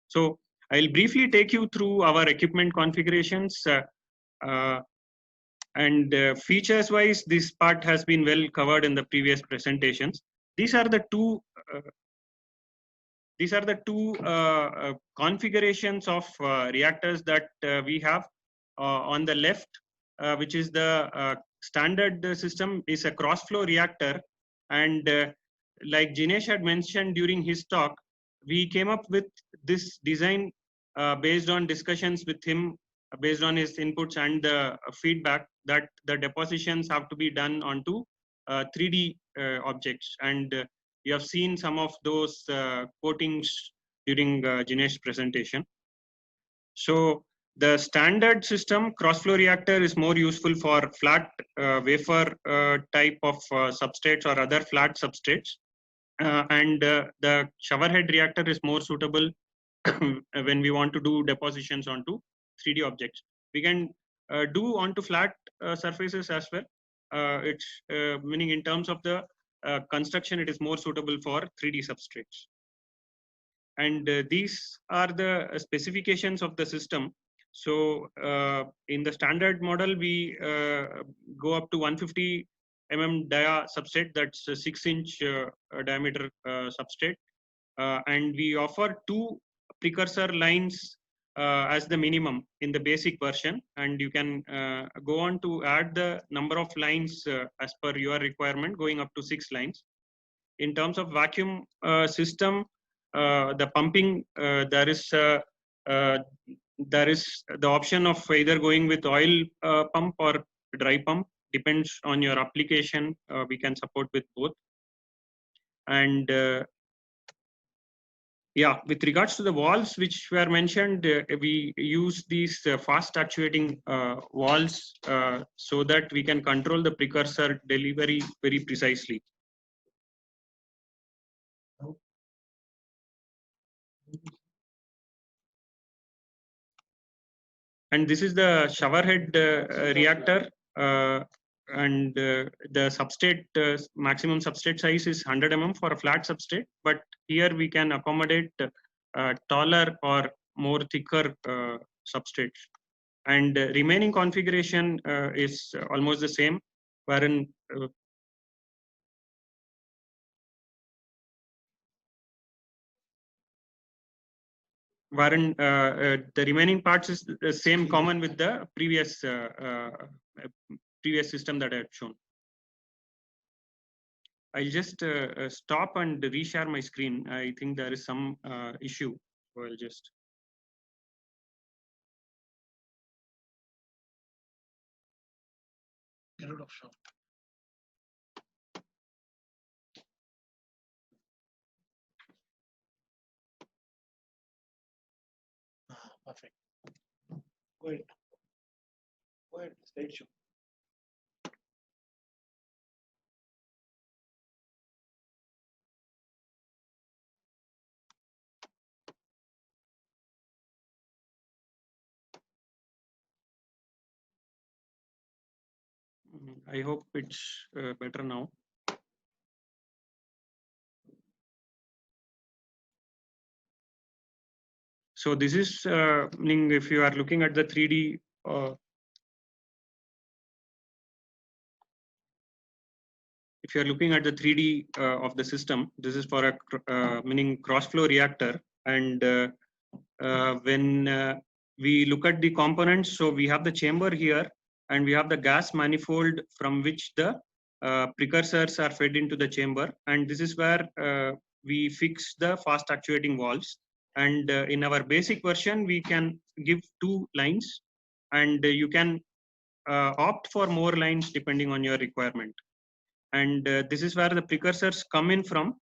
So I'll briefly take you through our equipment configurations, and features wise, this part has been well covered in the previous presentations. These are the two configurations of reactors that we have. On the left, which is the standard system, is a cross-flow reactor. And like Jinesh had mentioned during his talk, we came up with this design based on discussions with him, based on his inputs and the feedback, that the depositions have to be done onto 3D objects. And you have seen some of those coatings during Jinesh's presentation. So the standard system, cross-flow reactor, is more useful for flat wafer type of substrates or other flat substrates. And the showerhead reactor is more suitable when we want to do depositions onto 3D objects. We can do onto flat surfaces as well. It's meaning in terms of the construction, it is more suitable for 3D substrates. And these are the specifications of the system. So in the standard model, we go up to 150 dia substrate, that's a 6-inch diameter substrate. And we offer 2 precursor lines as the minimum in the basic version, and you can go on to add the number of lines as per your requirement, going up to 6 lines. In terms of vacuum system, the pumping, there is the option of either going with oil pump or dry pump, depends on your application. We can support with both. And yeah, with regards to the valves which were mentioned, we use these fast actuating valves so that we can control the precursor delivery very precisely. And this is the shower head reactor, and the substrate maximum substrate size is 100 mm for a flat substrate, but here we can accommodate taller or more thicker substrates. And remaining configuration is almost the same, wherein the remaining parts is the same common with the previous previous system that I had shown. I'll just stop and reshare my screen. I think there is some issue, so I'll just. Get rid of shop. Perfect. Go ahead. Go ahead. Stage show. I hope it's better now. So this is meaning if you are looking at the 3D. If you are looking at the 3D of the system, this is for a meaning cross-flow reactor. And when we look at the components, so we have the chamber here, and we have the gas manifold from which the precursors are fed into the chamber. And this is where we fix the fast actuating valves. And in our basic version, we can give 2 lines, and you can opt for more lines depending on your requirement. And this is where the precursors come in from.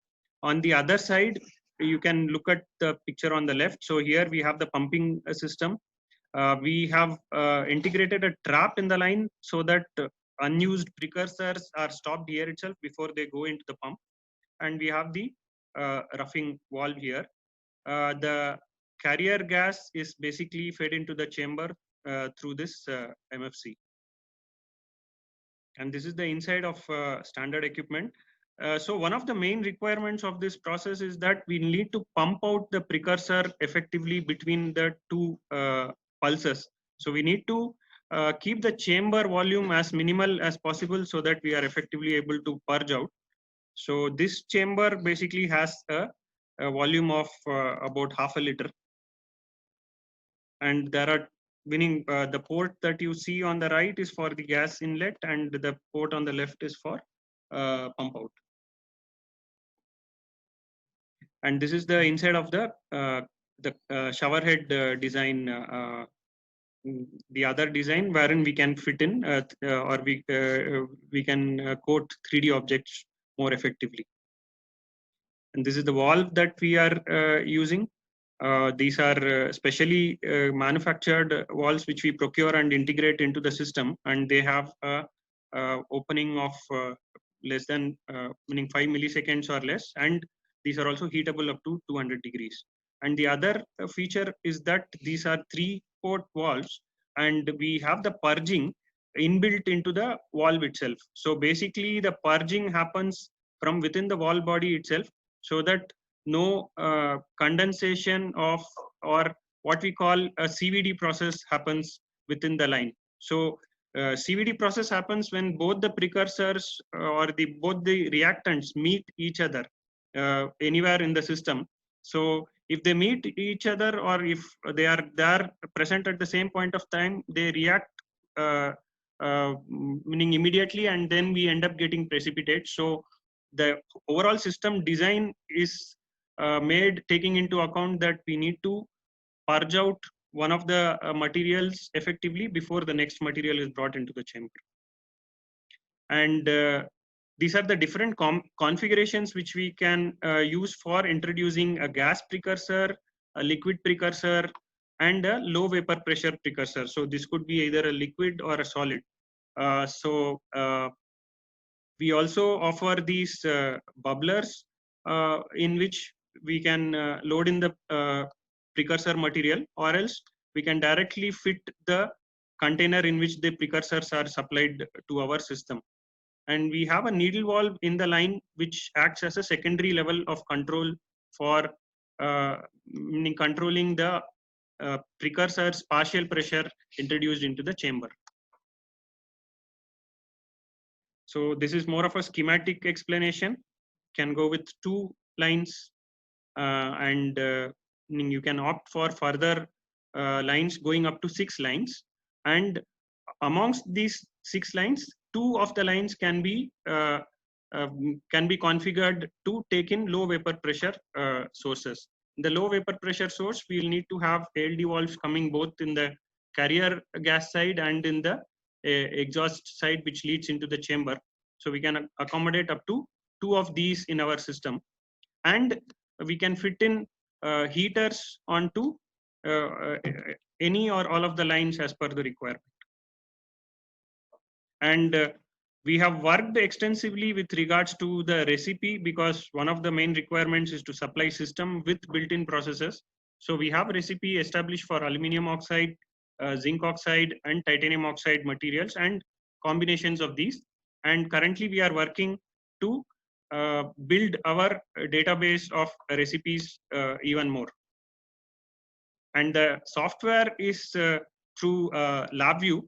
On the other side, you can look at the picture on the left. So here we have the pumping system. We have integrated a trap in the line so that unused precursors are stopped here itself before they go into the pump. And we have the roughing valve here. The carrier gas is basically fed into the chamber through this MFC. And this is the inside of standard equipment. So one of the main requirements of this process is that we need to pump out the precursor effectively between the 2 pulses. So we need to keep the chamber volume as minimal as possible so that we are effectively able to purge out. So this chamber basically has a volume of about half a liter. And there are meaning the port that you see on the right is for the gas inlet, and the port on the left is for pump out. And this is the inside of the shower head design, the other design wherein we can fit in or we can coat 3D objects more effectively. And this is the valve that we are using. These are specially manufactured valves which we procure and integrate into the system, and they have a opening of less than meaning 5 milliseconds or less, and these are also heatable up to 200 degrees. And the other feature is that these are 3-port valves, and we have the purging inbuilt into the valve itself. So basically the purging happens from within the valve body itself, so that no condensation of or what we call a CVD process happens within the line. So CVD process happens when both the precursors or both the reactants meet each other anywhere in the system. So if they meet each other, or if they are present at the same point of time, they react meaning immediately, and then we end up getting precipitate. So the overall system design is made taking into account that we need to purge out one of the materials effectively before the next material is brought into the chamber. And these are the different configurations which we can use for introducing a gas precursor, a liquid precursor, and a low vapor pressure precursor. So this could be either a liquid or a solid. We also offer these bubblers in which we can load in the precursor material, or else we can directly fit the container in which the precursors are supplied to our system. And we have a needle valve in the line which acts as a secondary level of control for meaning controlling the precursor's partial pressure introduced into the chamber. So this is more of a schematic explanation. Can go with 2 lines, and you can opt for further lines going up to 6 lines. And amongst these 6 lines, 2 of the lines can be configured to take in low vapor pressure sources. The low vapor pressure source, we will need to have ALD valves coming both in the carrier gas side and in the exhaust side, which leads into the chamber. So we can accommodate up to 2 of these in our system, and we can fit in heaters onto any or all of the lines as per the requirement. And we have worked extensively with regards to the recipe, because one of the main requirements is to supply system with built-in processes. So we have a recipe established for aluminum oxide, zinc oxide, and titanium oxide materials and combinations of these. And currently we are working to build our database of recipes even more. And the software is through LabVIEW,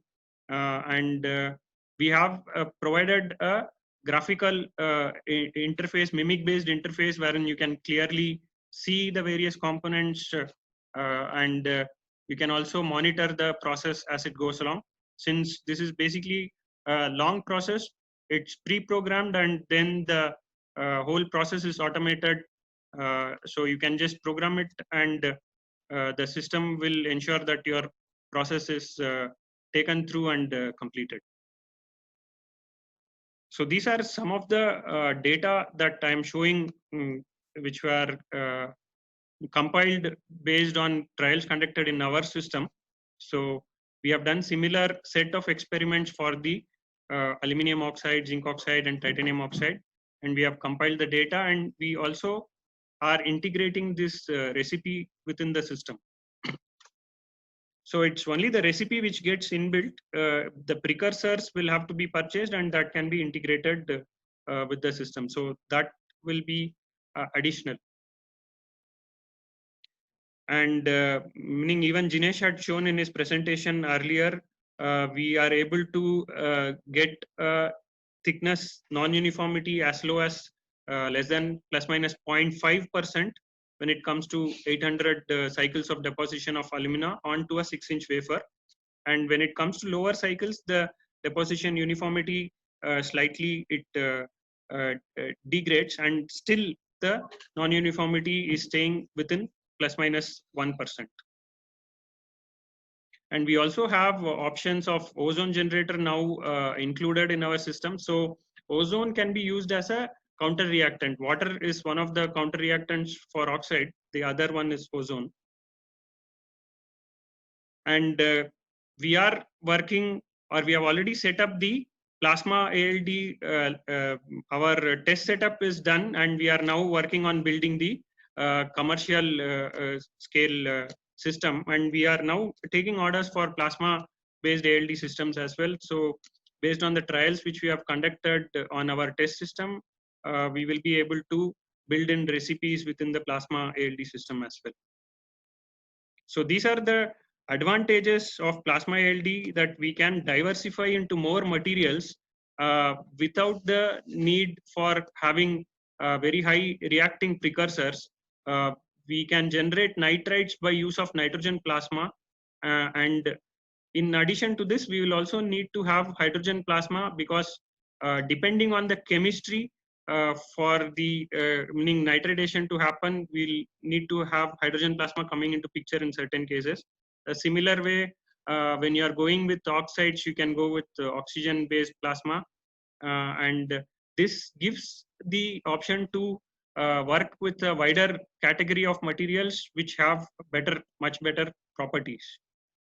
and we have provided a graphical interface, mimic-based interface, wherein you can clearly see the various components, and you can also monitor the process as it goes along. Since this is basically a long process, it's pre-programmed, and then the whole process is automated. So you can just program it, and the system will ensure that your process is taken through and completed. So these are some of the data that I am showing, which were compiled based on trials conducted in our system. So we have done similar set of experiments for the aluminum oxide, zinc oxide, and titanium oxide, and we have compiled the data, and we also are integrating this recipe within the system. So it's only the recipe which gets inbuilt. The precursors will have to be purchased, and that can be integrated with the system. So that will be additional. And meaning even Jinesh had shown in his presentation earlier, we are able to get thickness non-uniformity as low as less than plus minus 0.5% when it comes to 800 cycles of deposition of alumina onto a 6-inch wafer. And when it comes to lower cycles, the deposition uniformity slightly degrades, and still the non-uniformity is staying within plus minus 1%. And we also have options of ozone generator now included in our system. So ozone can be used as a counter reactant. Water is one of the counter reactants for oxide. The other one is ozone. And we are working, or we have already set up the plasma ALD. Our test setup is done, and we are now working on building the commercial scale system. And we are now taking orders for plasma based ALD systems as well. So based on the trials which we have conducted on our test system, we will be able to build in recipes within the plasma ALD system as well. So these are the advantages of plasma ALD, that we can diversify into more materials without the need for having very high reacting precursors. We can generate nitrides by use of nitrogen plasma, and in addition to this, we will also need to have hydrogen plasma, because depending on the chemistry, for the meaning nitridation to happen, we'll need to have hydrogen plasma coming into picture in certain cases. A similar way, when you are going with oxides, you can go with oxygen based plasma, and this gives the option to work with a wider category of materials which have much better properties.